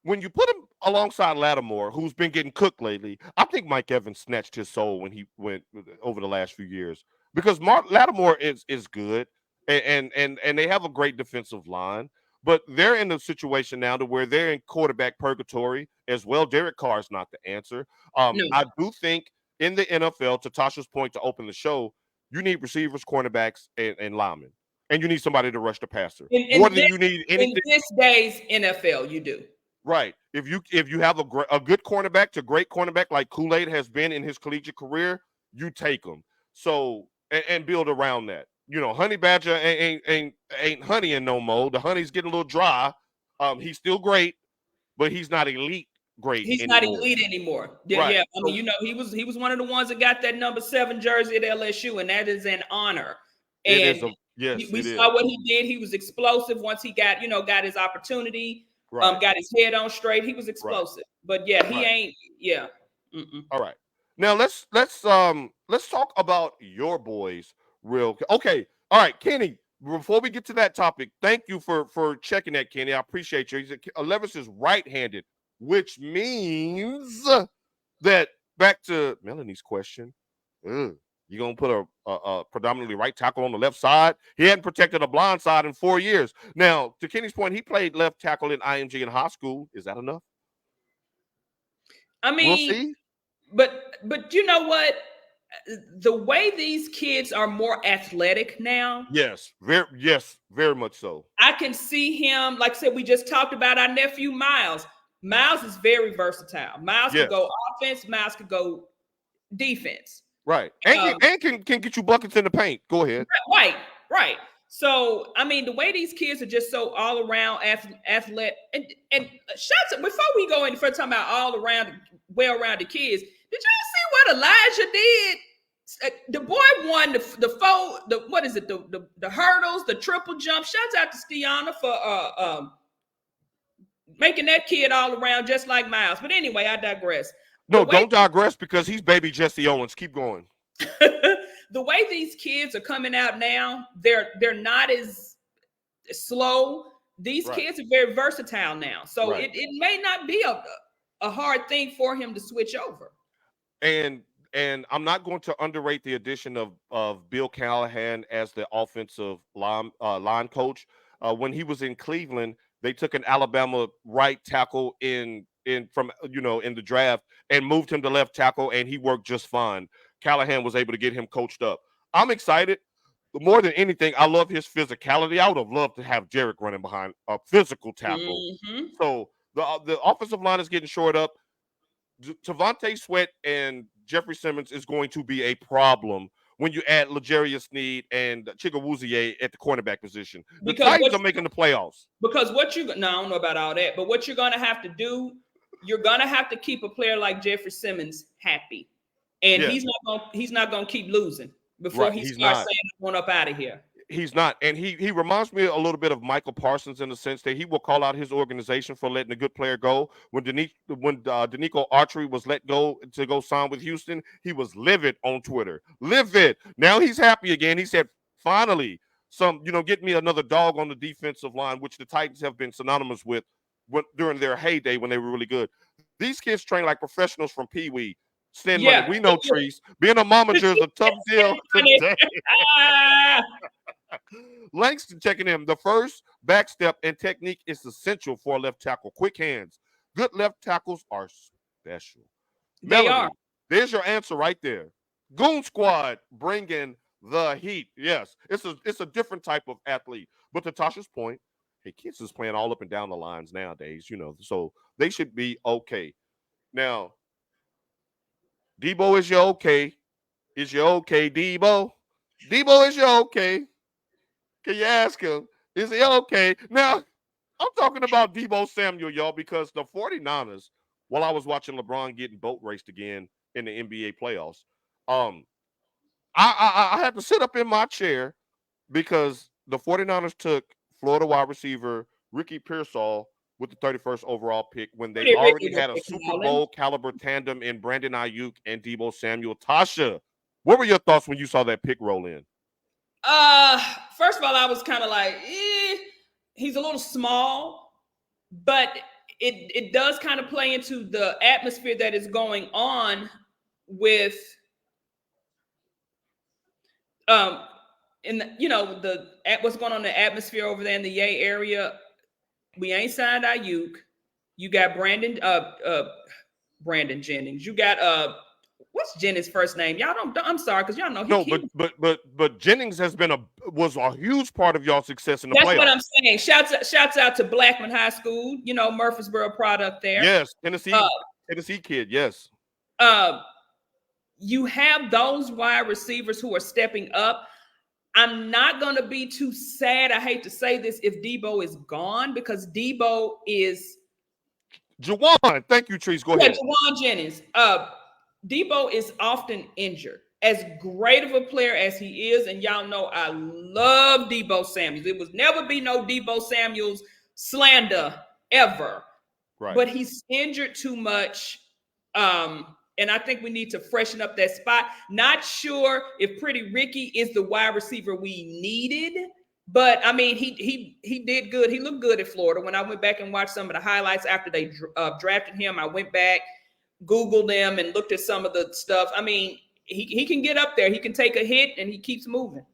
When you put him alongside Lattimore, who's been getting cooked lately, I think Mike Evans snatched his soul when he went over the last few years because Lattimore is good and they have a great defensive line, but they're in a situation now to where they're in quarterback purgatory as well. Derek Carr is not the answer. No. I do think in the NFL, to Tasha's point to open the show, you need receivers, cornerbacks, and linemen, and you need somebody to rush the passer more than you need anything. In this day's NFL, you do. Right. If you have a good cornerback to great cornerback like Kool-Aid has been in his collegiate career, you take him. So and build around that. Honey Badger ain't honeying no more. The honey's getting a little dry. He's still great, but he's not elite great. He's anymore. not elite anymore. Yeah, right. Yeah. I mean, he was one of the ones that got that number 7 jersey at LSU, and that is an honor. And we saw what he did. He was explosive once he got his opportunity. Right. Got his head on straight. He was explosive, but he ain't. Yeah. Mm-mm. All right. Now let's talk about your boys real. Okay. All right, Kenny. Before we get to that topic, thank you for checking that, Kenny. I appreciate you. Levis is right-handed, which means that back to Melanie's question. You're going to put a predominantly right tackle on the left side. He hadn't protected a blind side in 4 years. Now, to Kenny's point, he played left tackle in IMG in high school. Is that enough? I mean, we'll see. But you know what? The way these kids are more athletic now. Yes, very much so. I can see him, like I said, we just talked about our nephew, Miles. Miles is very versatile. Miles can go offense. Miles can go defense. Right. And can get you buckets in the paint. Go ahead. Right. So, I mean, the way these kids are just so all around athlete and shots before we go any further talking about all around well-rounded kids, did y'all see what Elijah did? The boy won the hurdles, the triple jump. Shouts out to Stiana for making that kid all around just like Miles. But anyway, I digress. No, don't digress because he's baby Jesse Owens. Keep going. The way these kids are coming out now, they're not as slow. These kids are very versatile now. So it may not be a hard thing for him to switch over. And I'm not going to underrate the addition of Bill Callahan as the offensive line coach. When he was in Cleveland, they took an Alabama right tackle in from in the draft and moved him to left tackle, and he worked just fine. Callahan was able to get him coached up. I'm excited. More than anything, I love his physicality. I would have loved to have Jarek running behind a physical tackle. Mm-hmm. So the offensive line is getting shored up. Tavante Sweat and Jeffrey Simmons is going to be a problem when you add L'Jarius Sneed and Chigawuzie at the cornerback position. The Because Titans are making the playoffs. what you no, I don't know about all that, but what you're gonna have to do, you're gonna have to keep a player like Jeffrey Simmons happy, and Yes. he's not gonna keep losing before Right, he he's starts not. saying I want up out of here. He's not, and he reminds me a little bit of Michael Parsons in the sense that he will call out his organization for letting a good player go. When Danico Archery was let go to go sign with Houston, he was livid on Twitter. Livid. Now he's happy again. He said, "Finally, get me another dog on the defensive line," which the Titans have been synonymous with during their heyday when they were really good. These kids train like professionals from Pee Wee. Spend money. Yeah. We know, Trees. Being a momager is a tough deal today. Ah, Langston checking in. The first back step and technique is essential for a left tackle. Quick hands. Good left tackles are special. they Melody, are. there's your answer right there. Goon Squad bringing the heat. Yes, it's a different type of athlete. But to Tasha's point, hey, kids is playing all up and down the lines nowadays, so they should be okay. Now, Debo is your okay. Is your okay, Debo? Debo is your okay. Can you ask him? Is he okay? Now, I'm talking about Debo Samuel, y'all, because the 49ers, while I was watching LeBron getting boat raced again in the NBA playoffs, um, I had to sit up in my chair because the 49ers took Florida wide receiver Ricky Pearsall with the 31st overall pick when they Pretty already Ricky was had a picking Super Allen. Bowl caliber tandem in Brandon Ayuk and Debo Samuel. Tasha, what were your thoughts when you saw that pick roll in? First of all, I was kind of like, he's a little small, but it does kind of play into the atmosphere that is going on with in the, what's going on in the atmosphere over there in the Yay area. We ain't signed Ayuk. You got Brandon Jennings. You got what's Jennings' first name? Y'all don't. I'm sorry, because y'all know No, but Jennings was a huge part of y'all's success in the that's playoffs. what I'm saying. Shouts out to Blackman High School. Murfreesboro product there. Yes, Tennessee kid. Yes. You have those wide receivers who are stepping up. I'm not going to be too sad. I hate to say this if Debo is gone, because Debo is Jawan. Thank you, Trees. Go ahead. Jawan Jennings. Debo is often injured. As great of a player as he is, and y'all know I love Debo Samuels. It would never be no Debo Samuels slander ever. Right. But he's injured too much. And I think we need to freshen up that spot. Not sure if Pretty Ricky is the wide receiver we needed, but I mean, he did good. He looked good at Florida. When I went back and watched some of the highlights after they drafted him, I went back, Googled them, and looked at some of the stuff. I mean, he can get up there. He can take a hit, and he keeps moving.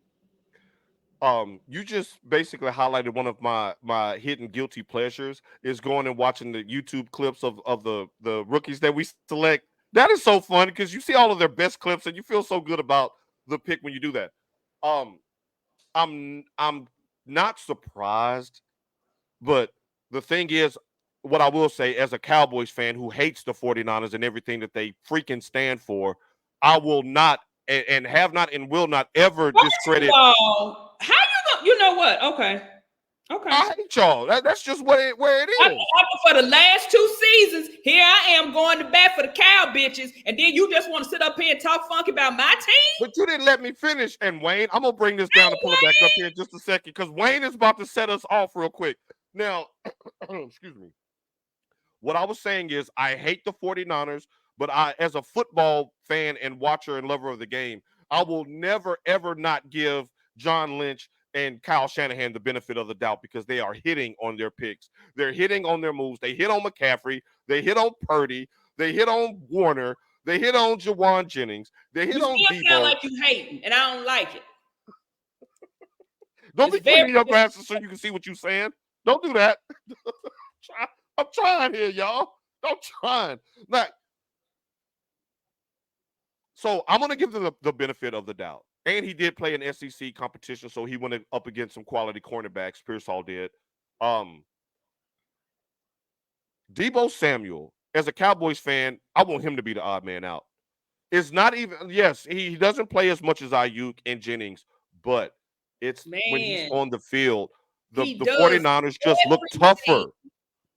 You just basically highlighted one of my hidden guilty pleasures is going and watching the YouTube clips of the rookies that we select. That is so fun because you see all of their best clips and you feel so good about the pick when you do that. I'm not surprised, but the thing is, what I will say as a Cowboys fan who hates the 49ers and everything that they freaking stand for, I will not and have not and will not ever discredit. How you know what? Okay. I hate y'all. That's just where it is. For the last 2 seasons, here I am going to bat for the cow bitches, and then you just want to sit up here and talk funky about my team? But you didn't let me finish. And Wayne, I'm gonna bring this down and pull it back up here in just a second because Wayne is about to set us off real quick. Now, excuse me. What I was saying is I hate the 49ers, but as a football fan and watcher and lover of the game, I will never, ever not give John Lynch and Kyle Shanahan the benefit of the doubt because they are hitting on their picks. They're hitting on their moves. They hit on McCaffrey. They hit on Purdy. They hit on Warner. They hit on Jawan Jennings. They hit You on still sound Debo. like you hating, and I don't like it. Don't It's be very cleaning your glasses so you can see what you're saying. Don't do that. I'm trying here, y'all. I'm trying. Like, so I'm gonna give them the benefit of the doubt. And he did play an SEC competition, so he went up against some quality cornerbacks. Pearsall did. Um, Debo Samuel, as a Cowboys fan, I want him to be the odd man out. It's not even, yes, he doesn't play as much as Ayuk and Jennings, but it's when he's man. on the field, the He does 49ers just look everything. tougher.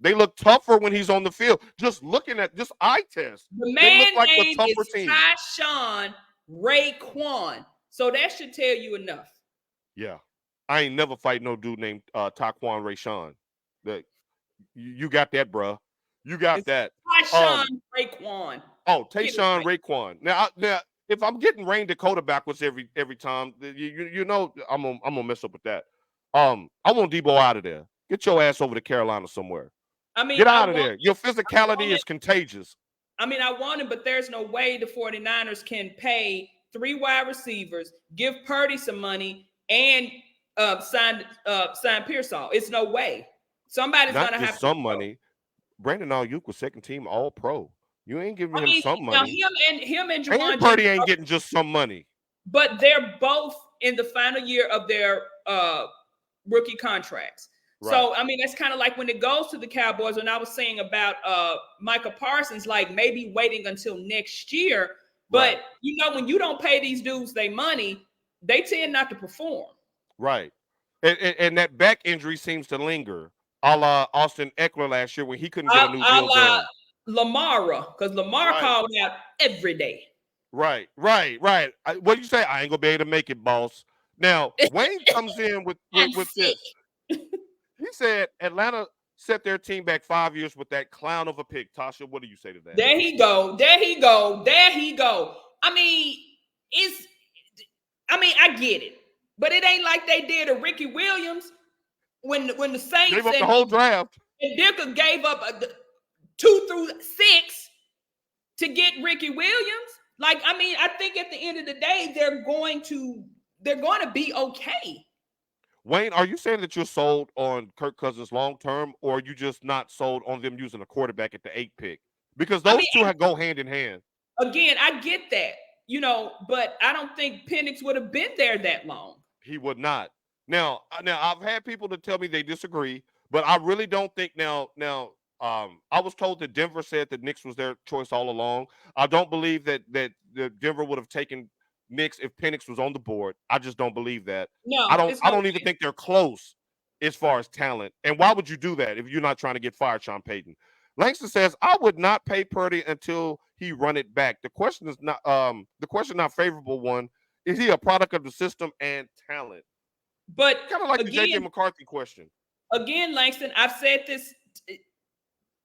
They look tougher when he's on the field. Just looking at just eye test. The They look man like the name tougher is team. Tyshawn Raekwon. So that should tell you enough. Yeah. I ain't never fight no dude named Taquan Rayshawn. You got that, bruh. You got It's that. Tyshawn Raekwon. Oh, Get it Tayshawn right. Raekwon. Now, if I'm getting Rain Dakota backwards every time, you know I'm gonna mess up with that. I want Debo out of there. Get your ass over to Carolina somewhere. I mean, Get I out of want there. Your it. physicality is contagious. I mean, I want it, but there's no way the 49ers can pay 3 wide receivers, give Purdy some money, and sign Pearsall. It's no way. Somebody's Not gonna have just to some go. money. Brandon Ayuk was second team All Pro. You ain't giving I him mean, some now money. him and And Juwan Purdy Jennings, ain't getting just some money. but they're both in the final year of their rookie contracts. Right. So I mean, that's kind of like when it goes to the Cowboys. When I was saying about Micah Parsons, like maybe waiting until next year. But Right. you know, when you don't pay these dudes their money, they tend not to perform. Right. And that back injury seems to linger, a la Austin Eckler last year when he couldn't get a new A deal la done. Lamara, because Lamar Right. called out every day. Right. What do you say? I ain't gonna be able to make it, boss. Now Wayne comes in with I'm with sick. this. He said Atlanta set their team back 5 years with that clown of a pick. Tasha, what do you say to that? There he go. There he go. There he go. I mean, I get it, but it ain't like they did a Ricky Williams when the Saints Gave up the whole draft. and Dicker gave up 2 through 6 to get Ricky Williams. Like, I mean, I think at the end of the day, they're going to be okay. Wayne, are you saying that you're sold on Kirk Cousins long term, or are you just not sold on them using a quarterback at the 8th pick? Because those two go hand in hand. Again, I get that, but I don't think Penix would have been there that long. He would not. Now I've had people to tell me they disagree, but I really don't think I was told that Denver said that Knicks was their choice all along. I don't believe that Denver would have taken Knicks if Penix was on the board. I just don't believe that. No, I don't even think they're close as far as talent. And why would you do that if you're not trying to get fired, Sean Payton? Langston says, I would not pay Purdy until he run it back. The question is not not favorable one. Is he a product of the system and talent? But Kind of like again, the JJ McCarthy question. Again, Langston, I've said this.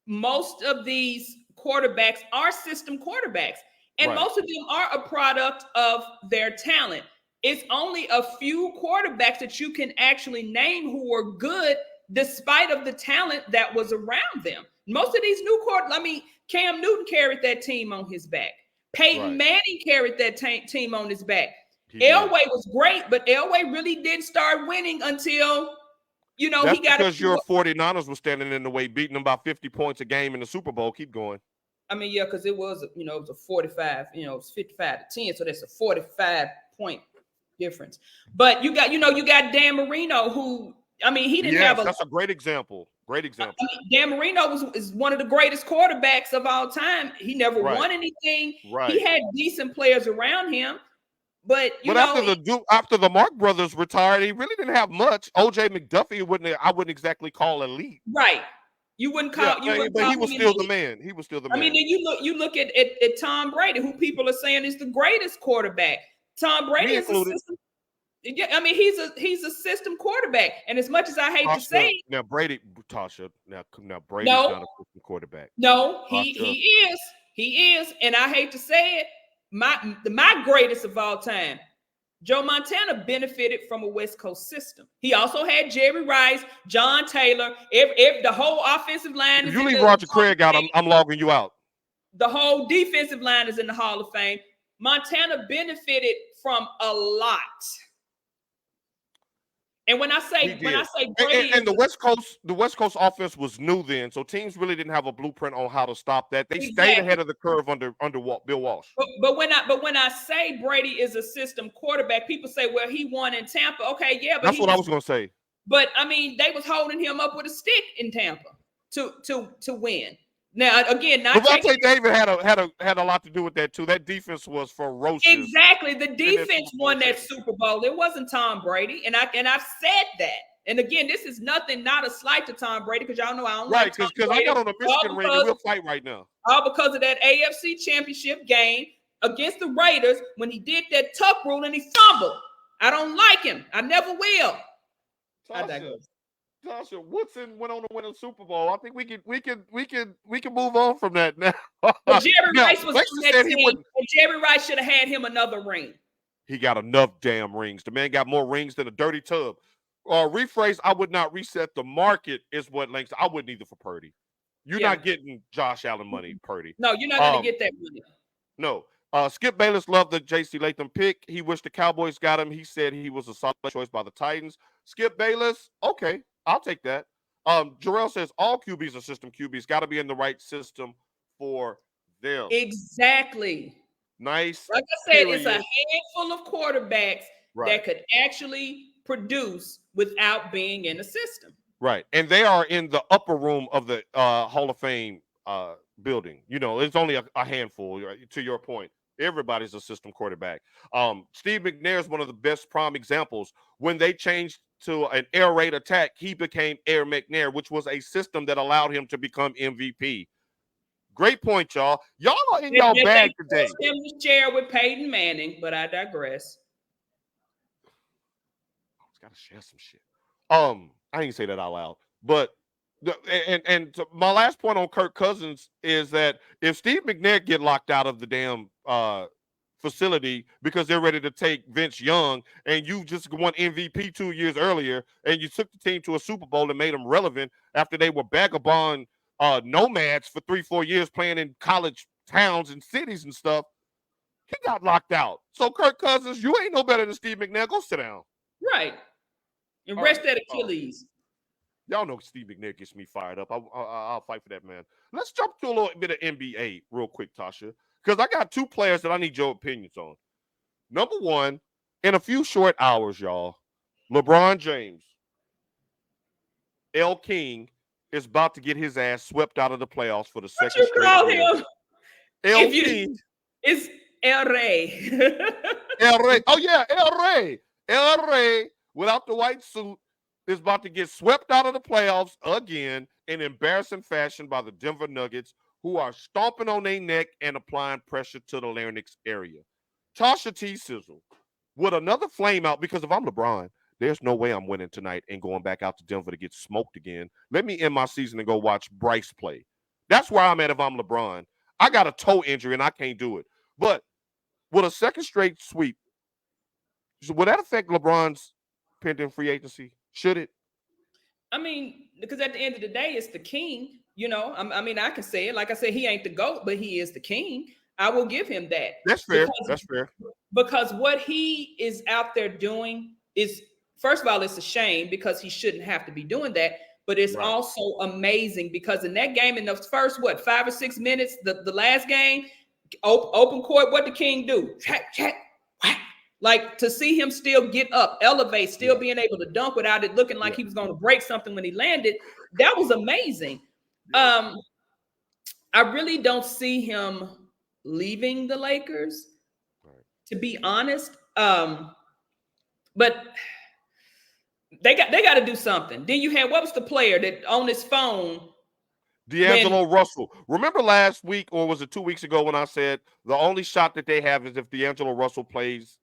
Most of these quarterbacks are system quarterbacks, and most of them are a product of their talent. It's only a few quarterbacks that you can actually name who are good despite of the talent that was around them. Most of these new Cam Newton carried that team on his back. Peyton Manning carried that team on his back. Elway was great, but Elway really didn't start winning until That's he got because your 49ers was standing in the way, beating them by 50 points a game in the Super Bowl. Keep going. I mean, yeah, because it was a 45, it was 55-10, so that's a 45-point difference. But you got Dan Marino, who he didn't have that's a great example. Great example. Dan Marino is one of the greatest quarterbacks of all time. He never won anything. Right. He had decent players around him. But after the Mark brothers retired, he really didn't have much. OJ McDuffie I wouldn't exactly call elite. Right. You wouldn't call. But he was still the man. He was still the man. I mean, then you look at Tom Brady, who people are saying is the greatest quarterback. Tom Brady is a system. Yeah, I mean, he's a system quarterback, and as much as I hate to say it, now Brady's not a system quarterback. No, he is, and I hate to say it. My greatest of all time, Joe Montana, benefited from a West Coast system. He also had Jerry Rice, John Taylor, the whole offensive line. If you leave Roger Craig out, I'm logging you out. The whole defensive line is in the Hall of Fame. Montana benefited from a lot. And when I say Brady and the West Coast offense was new then, so teams really didn't have a blueprint on how to stop that. They stayed ahead of the curve under Bill Walsh. But when I say Brady is a system quarterback, people say, well, he won in Tampa. Okay, yeah, but that's what I was going to say. But I mean, they was holding him up with a stick in Tampa to win. Now again, Levante David had a lot to do with that too. That defense was ferocious. Exactly, the defense won that Super Bowl. It wasn't Tom Brady, and I've said that. And again, this is not a slight to Tom Brady, because y'all know I don't like Tom Brady. Because I got on a Michigan ring and we'll fight right now. All because of that AFC Championship game against the Raiders when he did that tuck rule and he fumbled. I don't like him. I never will. Tasha, Woodson went on to win a Super Bowl. I think we can move on from that now. But Jerry Rice was on that team, and Jerry Rice should have had him another ring. He got enough damn rings. The man got more rings than a dirty tub. Rephrase, I would not reset the market is what Langston. I wouldn't either for Purdy. You're not getting Josh Allen money, Purdy. No, you're not going to get that money. No. Skip Bayless loved the J.C. Latham pick. He wished the Cowboys got him. He said he was a solid choice by the Titans. Skip Bayless, okay, I'll take that. Jarrell says all QBs are system QBs. Got to be in the right system for them. Exactly. Nice. Like I said, it's a handful of quarterbacks that could actually produce without being in a system. Right. And they are in the upper room of the Hall of Fame building. You know, it's only a handful, to your point. Everybody's a system quarterback. Steve McNair is one of the best prime examples. When they changed to an air raid attack, he became Air McNair, which was a system that allowed him to become MVP. Great point, y'all. Y'all are in y'all bag today. Him to share with Peyton Manning, but I digress. I was gotta share some shit. I didn't say that out loud, but my last point on Kirk Cousins is that if Steve McNair get locked out of the damn facility because they're ready to take Vince Young, and you just won MVP 2 years earlier, and you took the team to a Super Bowl and made them relevant after they were vagabond nomads for 3-4 years playing in college towns and cities and stuff, he got locked out. So Kirk Cousins, you ain't no better than Steve McNair. Go sit down. Right. And rest that Achilles. Y'all know Steve McNair gets me fired up. I'll fight for that man. Let's jump to a little bit of NBA real quick, Tasha, because I got two players that I need your opinions on. Number one, in a few short hours, y'all, LeBron James, L. King, is about to get his ass swept out of the playoffs for the second straight year. L. King. It's El Rey. El Rey. Oh, yeah, El Rey. El Rey, without the white suit, is about to get swept out of the playoffs again in embarrassing fashion by the Denver Nuggets, who are stomping on their neck and applying pressure to the larynx area. Tasha T. Sizzle, with another flame out, because if I'm LeBron, there's no way I'm winning tonight and going back out to Denver to get smoked again. Let me end my season and go watch Bryce play. That's where I'm at if I'm LeBron. I got a toe injury and I can't do it. But with a second straight sweep, would that affect LeBron's pending free agency? Should it? I mean, because at the end of the day, it's the king. You know, I mean, I can say it. Like I said, he ain't the GOAT, but he is the king. I will give him that. That's fair. That's fair. Because what he is out there doing is, first of all, it's a shame because he shouldn't have to be doing that. But it's also amazing because in that game, in the first, 5 or 6 minutes, the last game, open court, what the king do? Check, whack. Like, to see him still get up, elevate, still being able to dunk without it looking like he was going to break something when he landed, that was amazing. I really don't see him leaving the Lakers, to be honest. But they got to do something. Then you had, what was the player that on his phone? D'Angelo Russell. Remember last week, or was it 2 weeks ago, when I said the only shot that they have is if D'Angelo Russell plays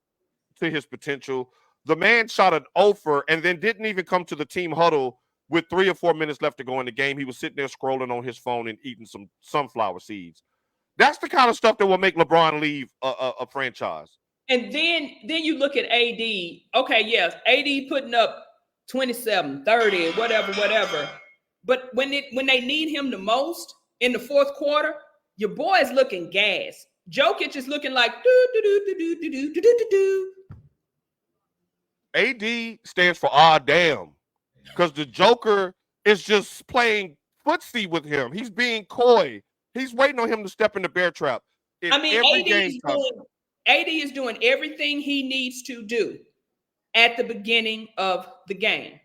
to his potential? The man shot an offer and then didn't even come to the team huddle with 3 or 4 minutes left to go in the game. He was sitting there scrolling on his phone and eating some sunflower seeds. That's the kind of stuff that will make LeBron leave a franchise. And then you look at AD. Okay, yes, AD putting up 27, 30, whatever. But when they need him the most in the fourth quarter, your boy is looking gas. Jokic is looking like do do do do do do do do do. AD stands for ah damn, because the Joker is just playing footsie with him. He's being coy. He's waiting on him to step in the bear trap in I mean, every game. AD is doing everything he needs to do at the beginning of the game.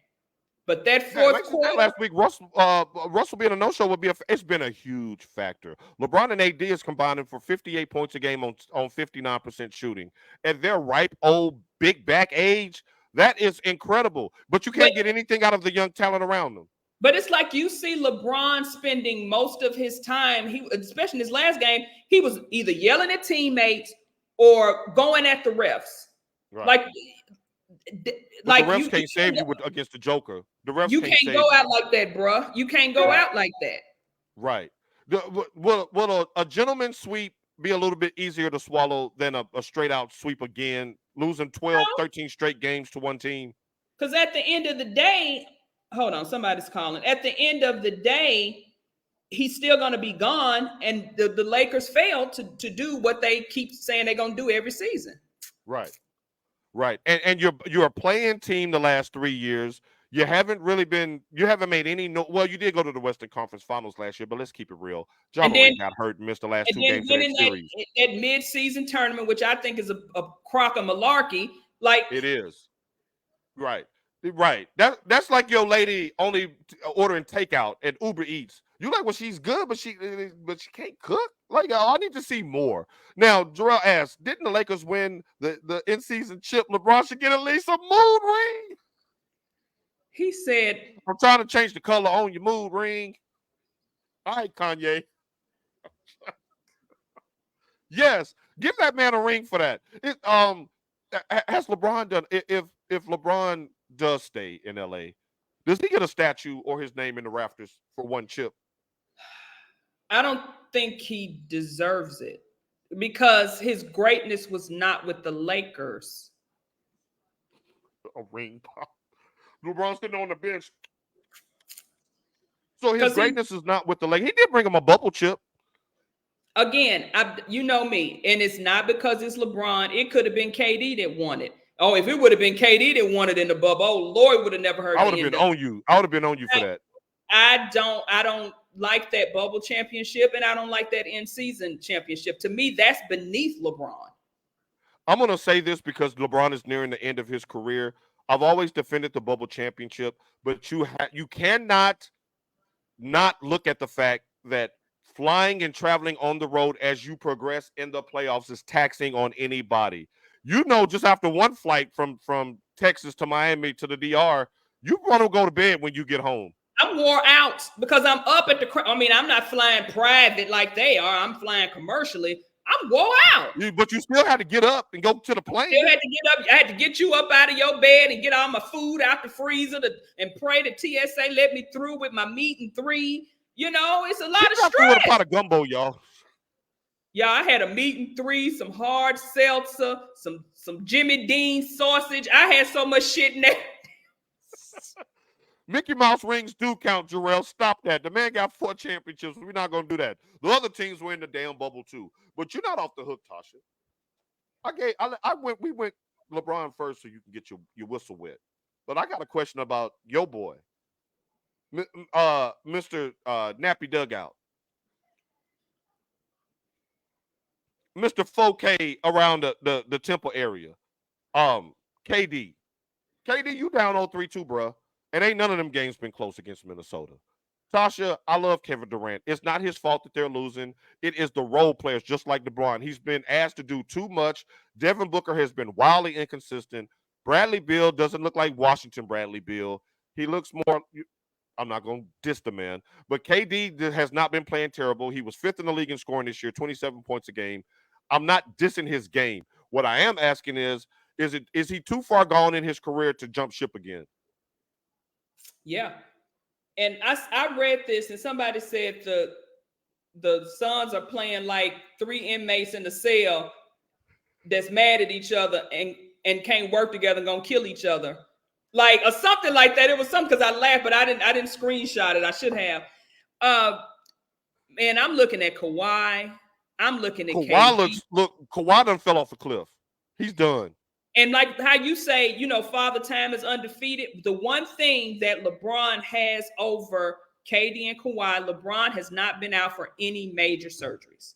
But that fourth quarter last week, Russell being a no-show would be it's been a huge factor. LeBron and AD is combining for 58 points a game on 59% shooting. At their ripe old big back age, that is incredible. But you can't get anything out of the young talent around them. But it's like you see LeBron spending most of his time, especially in his last game, he was either yelling at teammates or going at the refs. Right. The refs can't save you against the Joker. The refs can't go out like that, bro. You can't go out like that. Right. Will a gentleman's sweep be a little bit easier to swallow than a straight out sweep again, losing 12, 13 straight games to one team? Because at the end of the day, hold on, somebody's calling. At the end of the day, he's still going to be gone, and the Lakers failed to do what they keep saying they're going to do every season. Right. Right. And you're a playing team the last 3 years. You haven't made any well, you did go to the Western Conference Finals last year, but let's keep it real. Ja Morant got hurt and missed the last 2 games of that series. That mid-season tournament, which I think is a crock of malarkey. Like it is. Right. Right. That's like your lady only ordering takeout at Uber Eats. You like, well, she's good, but she can't cook. Like, I need to see more. Now, Jarrell asks, didn't the Lakers win the in-season chip? LeBron should get at least a mood ring. He said, I'm trying to change the color on your mood ring. All right, Kanye. Yes, give that man a ring for that. Has LeBron done? If LeBron does stay in LA, does he get a statue or his name in the rafters for one chip? I don't think he deserves it because his greatness was not with the Lakers. A ring pop. LeBron's sitting on the bench. So his greatness is not with the Lakers. He did bring him a bubble chip. Again, you know me, and it's not because it's LeBron. It could have been KD that won it. Oh, if it would have been KD that won it in the bubble, oh, Lloyd would have never heard. I would have been on you. I would have been on you for that. I don't like that bubble championship, and I don't like that in-season championship. To me, that's beneath LeBron. I'm going to say this because LeBron is nearing the end of his career. I've always defended the bubble championship, but you cannot not look at the fact that flying and traveling on the road as you progress in the playoffs is taxing on anybody. You know, just after one flight from Texas to Miami to the DR, you want to go to bed when you get home. I'm wore out because I'm up at I'm not flying private like they are. I'm flying commercially. I'm wore out. But you still had to get up and go to the plane. Still had to get up. I had to get you up out of your bed and get all my food out the freezer and pray that TSA let me through with my meat and 3. You know, it's a lot of stress. With a pot of gumbo, y'all. Yeah, I had a meat and 3, some hard seltzer, some Jimmy Dean sausage. I had so much shit in there. Mickey Mouse rings do count, Jarrell. Stop that. The man got 4 championships. We're not going to do that. The other teams were in the damn bubble too. But you're not off the hook, Tasha. We went LeBron first so you can get your whistle wet. But I got a question about your boy, Mr. Nappy Dugout. Mr. 4K around the Temple area. KD, you down 0-3-2, bro. And ain't none of them games been close against Minnesota. Tasha, I love Kevin Durant. It's not his fault that they're losing. It is the role players, just like LeBron. He's been asked to do too much. Devin Booker has been wildly inconsistent. Bradley Beal doesn't look like Washington Bradley Beal. He looks more, I'm not going to diss the man, but KD has not been playing terrible. He was 5th in the league in scoring this year, 27 points a game. I'm not dissing his game. What I am asking is he too far gone in his career to jump ship again? Yeah. And I read this and somebody said the Suns are playing like 3 inmates in the cell that's mad at each other and can't work together and gonna kill each other. Like or something like that. It was something because I laughed, but I didn't screenshot it. I should have. Man, I'm looking at Kawhi. I'm looking at KD. Kawhi done fell off a cliff. He's done. And like how you say, Father Time is undefeated. The one thing that LeBron has over KD and Kawhi, LeBron has not been out for any major surgeries.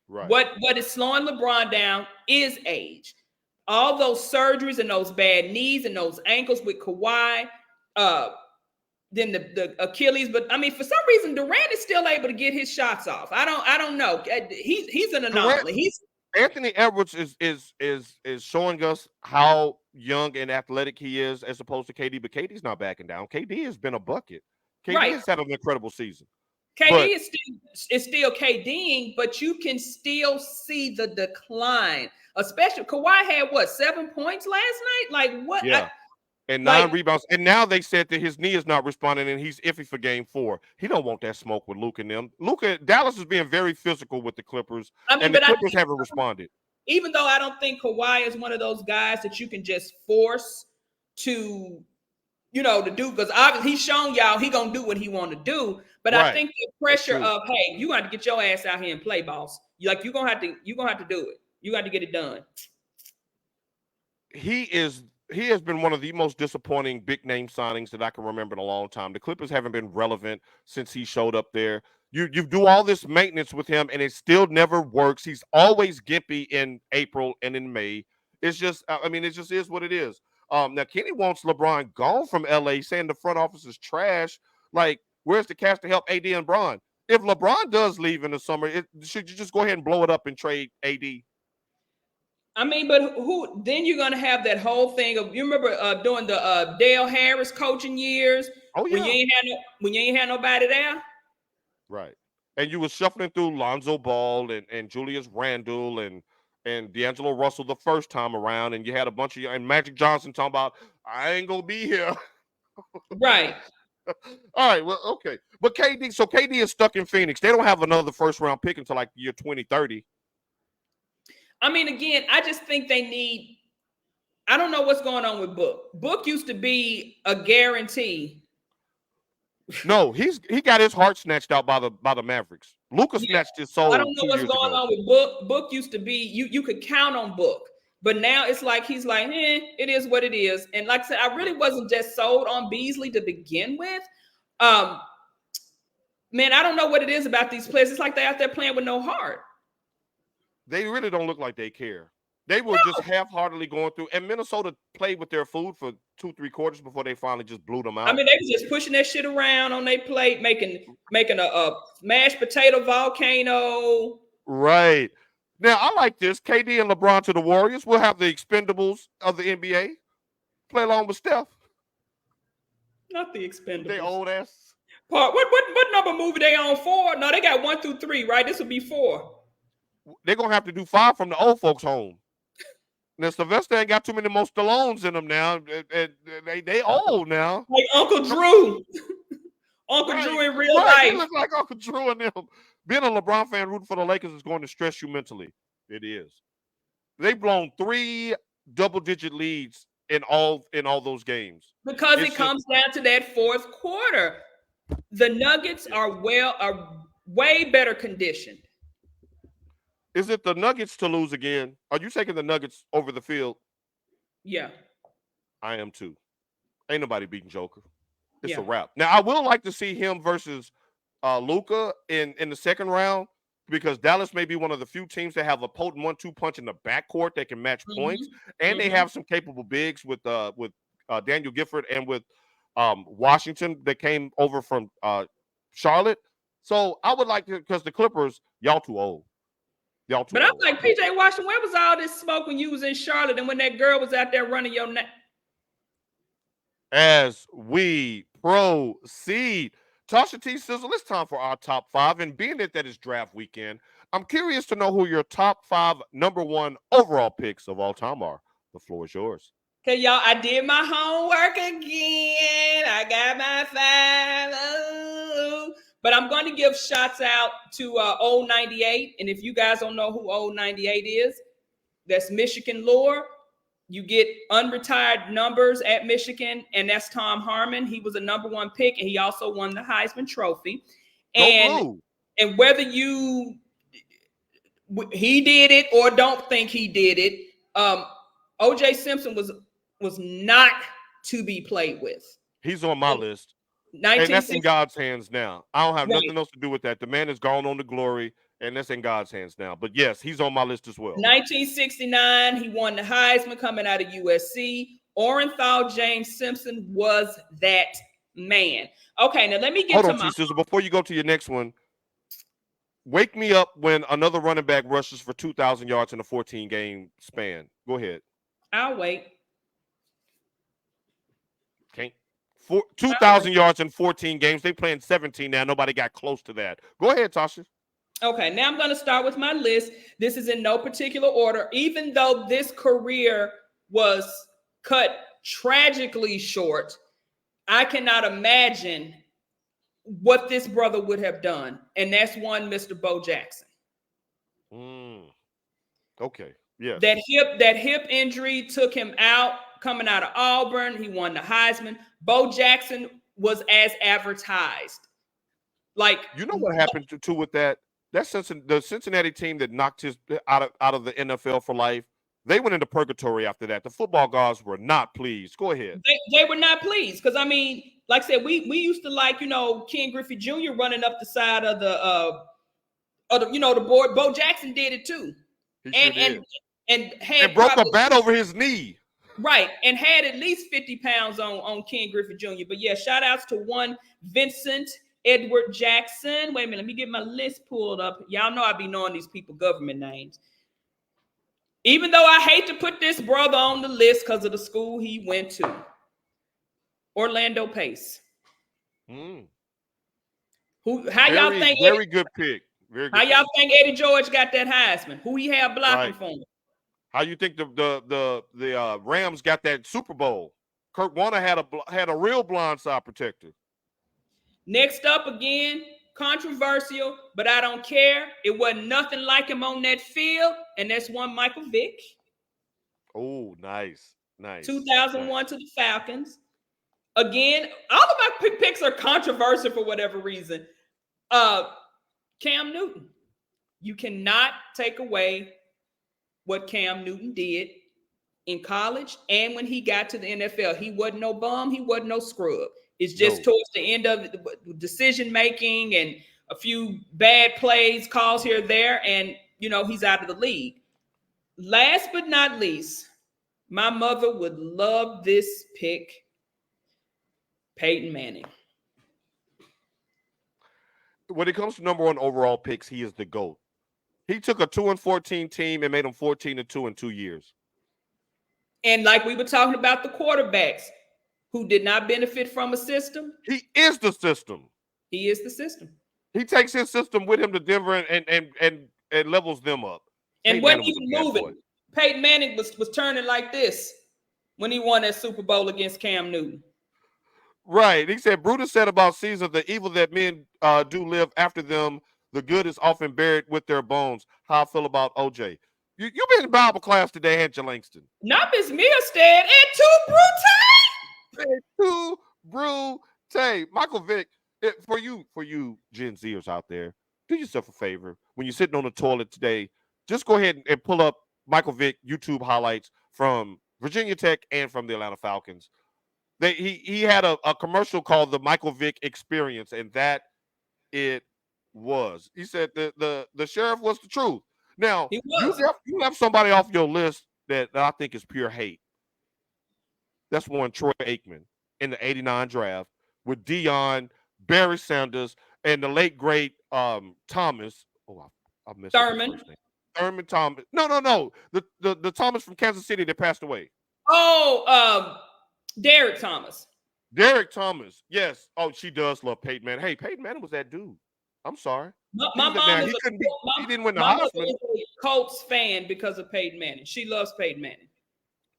Right. What is slowing LeBron down is age. All those surgeries and those bad knees and those ankles with Kawhi, then the Achilles. But I mean, for some reason, Durant is still able to get his shots off. I don't know. He's an anomaly. Anthony Edwards is showing us how young and athletic he is as opposed to KD, but KD's not backing down. KD has been a bucket. KD has had an incredible season. KD is still KDing, but you can still see the decline. Especially Kawhi had 7 points last night? Like what? Yeah. And 9 rebounds. And now they said that his knee is not responding and he's iffy for game 4. He don't want that smoke with Luka and them. Dallas is being very physical with the Clippers. And the Clippers haven't responded. Even though I don't think Kawhi is one of those guys that you can just force to, to do, because obviously he's shown y'all he gonna do what he want to do. But I think the pressure of, hey, you got to get your ass out here and play, boss. You're gonna have to do it. You got to get it done. He has been one of the most disappointing big name signings that I can remember in a long time. The Clippers haven't been relevant since he showed up there. You do all this maintenance with him and it still never works. He's always gimpy in April and in May. It's just, it just is what it is. Now Kenny wants LeBron gone from LA, saying the front office is trash. Like, where's the cash to help AD and Bron? If LeBron does leave in the summer, should you just go ahead and blow it up and trade AD? But who? Then you're gonna have that whole thing of, you remember during the Dale Harris coaching years? Oh yeah. When you ain't had nobody there. Right. And you were shuffling through Lonzo Ball and Julius Randle and D'Angelo Russell the first time around, and you had a bunch of and Magic Johnson talking about, I ain't gonna be here. Right. All right. Well, okay. But KD is stuck in Phoenix. They don't have another first round pick until like year 2030. Again, I just think they need. I don't know what's going on with Book. Book used to be a guarantee. No, he got his heart snatched out by the Mavericks. Luka snatched his soul. I don't know what's going on with Book. Book used to be you could count on Book, but now it's like he's like, it is what it is. And like I said, I really wasn't just sold on Beasley to begin with. Man, I don't know what it is about these players. It's like they're out there playing with no heart. They really don't look like they care. They were just half-heartedly going through. And Minnesota played with their food for 2-3 quarters before they finally just blew them out. They were just pushing that shit around on their plate, making a mashed potato volcano. Right. Now, I like this. KD and LeBron to the Warriors. We'll have the expendables of the NBA. Play along with Steph. Not the expendables. They old ass. What number movie they on? 4? No, they got 1 through 3, right? This will be 4. They're going to have to do 5 from the old folks' home. Now, Sylvester ain't got too many more Stallones in them now. They old now. Like Uncle Drew. Uncle Drew in real life. He look like Uncle Drew and them. Being a LeBron fan rooting for the Lakers is going to stress you mentally. It is. They've blown 3 double-digit leads in all those games. Because it comes down to that fourth quarter. The Nuggets are way better conditioned. Is it the Nuggets to lose again? Are you taking the Nuggets over the field? Yeah. I am too. Ain't nobody beating Joker. It's a wrap. Now, I will like to see him versus Luka in the second round, because Dallas may be one of the few teams that have a potent 1-2 punch in the backcourt that can match points. And they have some capable bigs with Daniel Gifford and with Washington that came over from Charlotte. So I would like to, because the Clippers, y'all too old. But I'm like, PJ Washington, where was all this smoke when you was in Charlotte and when that girl was out there running your neck? As we proceed, Tasha T. Sizzle, it's time for our top 5. And being that is draft weekend, I'm curious to know who your top 5 number 1 overall picks of all time are. The floor is yours. Okay, y'all, I did my homework again. I got my 5. Oh. But I'm going to give shots out to Old 98. And if you guys don't know who Old 98 is, that's Michigan lore. You get unretired numbers at Michigan, and that's Tom Harmon. He was a number 1 pick, and he also won the Heisman Trophy. And And whether he did it or don't think he did it, O.J. Simpson was not to be played with. He's on my list. And that's in 1960, God's hands now. I don't have right. nothing else to do with that. The man has gone on to glory, and that's in God's hands now. But yes, he's on my list as well. 1969, he won the Heisman coming out of USC. Orenthal James Simpson was that man. Okay, now let me get Hold to on, T-Sizzle. Before you go to your next one, wake me up when another running back rushes for 2,000 yards in a 14-game span. Go ahead. I'll wait. Okay. 2,000 yards in 14 games. They playing 17 now. Nobody got close to that. Go ahead, Tasha. Okay, now I'm going to start with my list. This is in no particular order. Even though this career was cut tragically short, I cannot imagine what this brother would have done. And that's one Mr. Bo Jackson. Okay. Yes. That hip injury took him out coming out of Auburn. He won the Heisman. Bo Jackson was as advertised. Like, you know what happened to with that? That's the Cincinnati team that knocked his out of the NFL for life. They went into purgatory after that. The football gods were not pleased. Go ahead. They were not pleased because, I mean, like I said, we used to like, Ken Griffey Jr. running up the side of the board. Bo Jackson did it too. And broke a bat over his knee. Right, and had at least 50 pounds on Ken Griffey Jr. But yeah, shout outs to one Vincent Edward Jackson. Wait a minute, let me get my list pulled up. Y'all know I be knowing these people government names. Even though I hate to put this brother on the list because of the school he went to. Orlando Pace. How y'all think? Very good pick. How y'all think Eddie George got that Heisman? Who he had blocking for him? How you think the Rams got that Super Bowl? Kirk Warner had a real blindside protector. Next up again, controversial, but I don't care. It wasn't nothing like him on that field, and that's one Michael Vick. Oh, nice. 2001 to the Falcons. Again, all of my picks are controversial for whatever reason. Cam Newton. You cannot take away what Cam Newton did in college and when he got to the NFL. He wasn't no bum. He wasn't no scrub. It's just towards the end of the decision making and a few bad plays, calls here or there, and he's out of the league. Last but not least, my mother would love this pick, Peyton Manning. When it comes to number one overall picks, he is the GOAT. He took a 2-14 team and made them 14-2 in 2 years. And like we were talking about the quarterbacks who did not benefit from a system. He is the system. He is the system. He takes his system with him to Denver and levels them up. And when he was moving, Peyton Manning was turning like this when he won that Super Bowl against Cam Newton. Right. He said, Brutus said about Caesar, the evil that men do live after them, the good is often buried with their bones. How I feel about OJ. You been in Bible class today, ain't you, Langston? Not Miss Milstead and two Brute. Michael Vick, for you Gen Zers out there, do yourself a favor. When you're sitting on the toilet today, just go ahead and pull up Michael Vick YouTube highlights from Virginia Tech and from the Atlanta Falcons. He had a commercial called the Michael Vick Experience, and that it was. He said the sheriff was the truth. Now, you have somebody off your list that I think is pure hate. That's one Troy Aikman in the 89 draft with Deion, Barry Sanders, and the late, great Thomas. Oh, I missed Thurman. His first name. Thurman Thomas. No. The Thomas from Kansas City that passed away. Oh, Derek Thomas. Derek Thomas. Yes. Oh, she does love Peyton Manning. Hey, Peyton Manning was that dude. I'm sorry. My mom is he didn't win the Heisman. Is a Colts fan because of Peyton Manning. She loves Peyton Manning.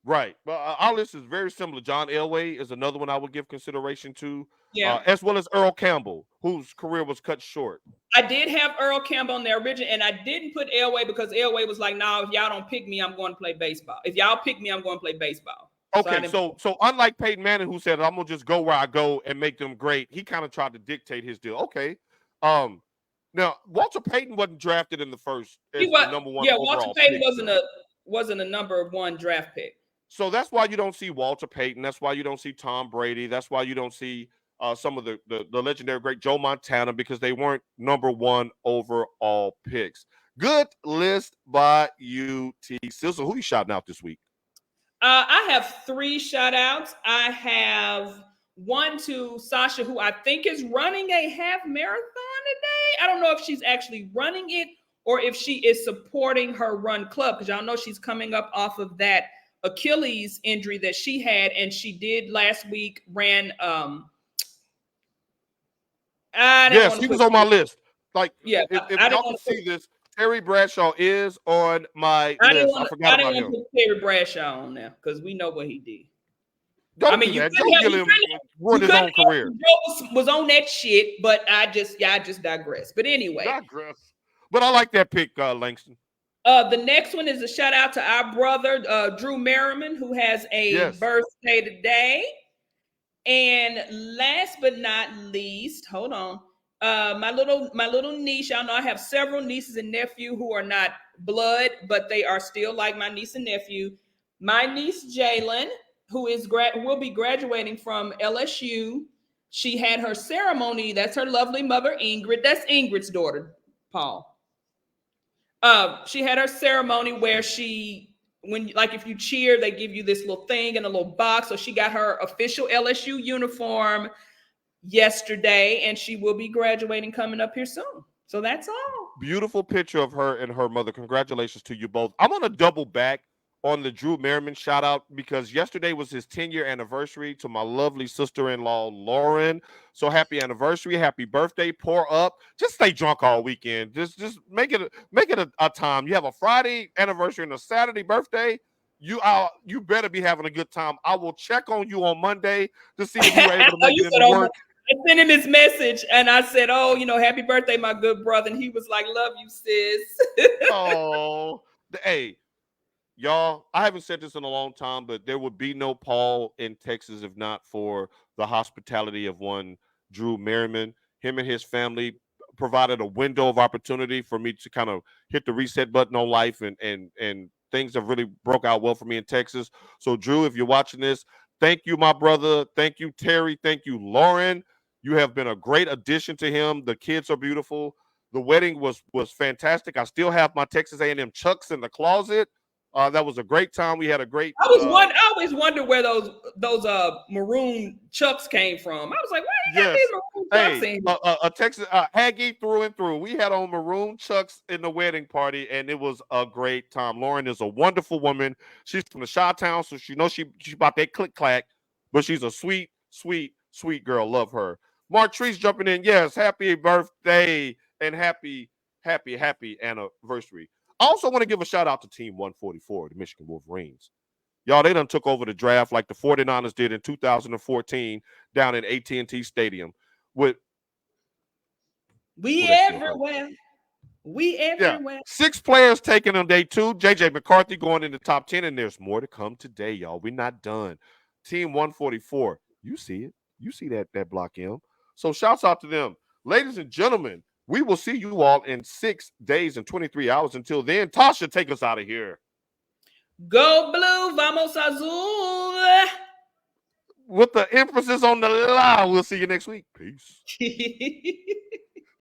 Right. Well, our list is very similar. John Elway is another one I would give consideration to. Yeah. As well as Earl Campbell, whose career was cut short. I did have Earl Campbell on the original, and I didn't put Elway because Elway was like, "No, if y'all don't pick me, I'm going to play baseball. If y'all pick me, I'm going to play baseball." Okay, so unlike Peyton Manning, who said, "I'm gonna just go where I go and make them great," he kind of tried to dictate his deal. Okay. Now, Walter Payton wasn't drafted in the first He as the was, number one yeah. Walter overall Payton pick. wasn't a number one draft pick. So that's why you don't see Walter Payton. That's why you don't see Tom Brady. That's why you don't see some of the legendary great Joe Montana, because they weren't number one overall picks. Good list by you, T. Sizzle. Who you shouting out this week? I have 3 shout outs. I have one to Sasha, who I think is running a half marathon today. I don't know if she's actually running it or if she is supporting her run club, because y'all know she's coming up off of that Achilles injury that she had, and she did last week, ran Yes, he was on my list. Like, yeah, if I didn't y'all can want to see this, Terry Bradshaw is on my I didn't list. I want forgot to about him. put Terry Bradshaw on there because we know what he did. Don't do that. Joe Gilliam ruined his own career. Joe was on that shit, but I just digress. But anyway, Digress. But I like that pick, Langston. The next one is a shout out to our brother Drew Merriman, who has a birthday today. And last but not least, hold on, my little niece. Y'all know I have several nieces and nephew who are not blood, but they are still like my niece and nephew. My niece Jalen, who is will be graduating from LSU. She had her ceremony. That's her lovely mother, Ingrid. That's Ingrid's daughter, Paul. She had her ceremony where if you cheer, they give you this little thing in a little box. So she got her official LSU uniform yesterday, and she will be graduating coming up here soon. So that's all. Beautiful picture of her and her mother. Congratulations to you both. I'm going to double back on the Drew Merriman shout out because yesterday was his 10-year anniversary to my lovely sister-in-law, Lauren. So happy anniversary. Happy birthday. Pour up. Just stay drunk all weekend. Just make it a time. You have a Friday anniversary and a Saturday birthday. You better be having a good time. I will check on you on Monday to see if you were able to make it into work. I sent him his message and I said, "Oh, happy birthday, my good brother." And he was like, "Love you, sis." Oh, hey, y'all, I haven't said this in a long time, but there would be no Paul in Texas if not for the hospitality of one Drew Merriman. Him and his family provided a window of opportunity for me to kind of hit the reset button on life, and things have really broke out well for me in Texas. So, Drew, if you're watching this, thank you, my brother. Thank you, Terry. Thank you, Lauren. You have been a great addition to him. The kids are beautiful. The wedding was fantastic. I still have my Texas A&M Chucks in the closet. That was a great time. We had a great. I always wonder where those maroon Chucks came from. I was like, why you got these maroon Chucks in? A Texas Aggie through and through. We had on maroon Chucks in the wedding party, and it was a great time. Lauren is a wonderful woman. She's from the Chi-Town, so she knows she's about that click clack, but she's a sweet, sweet, sweet girl. Love her. Martrice jumping in. Yes, happy birthday and happy anniversary. I also want to give a shout out to Team 144, the Michigan Wolverines. Y'all, they done took over the draft like the 49ers did in 2014 down in AT&T Stadium. We everywhere. Yeah. 6 players taken on day 2. J.J. McCarthy going in the top 10, and there's more to come today, y'all. We're not done. Team 144, you see it. You see that block M. So shouts out to them. Ladies and gentlemen, we will see you all in 6 days and 23 hours. Until then, Tasha, take us out of here. Go blue, vamos azul. With the emphasis on the la. We'll see you next week. Peace.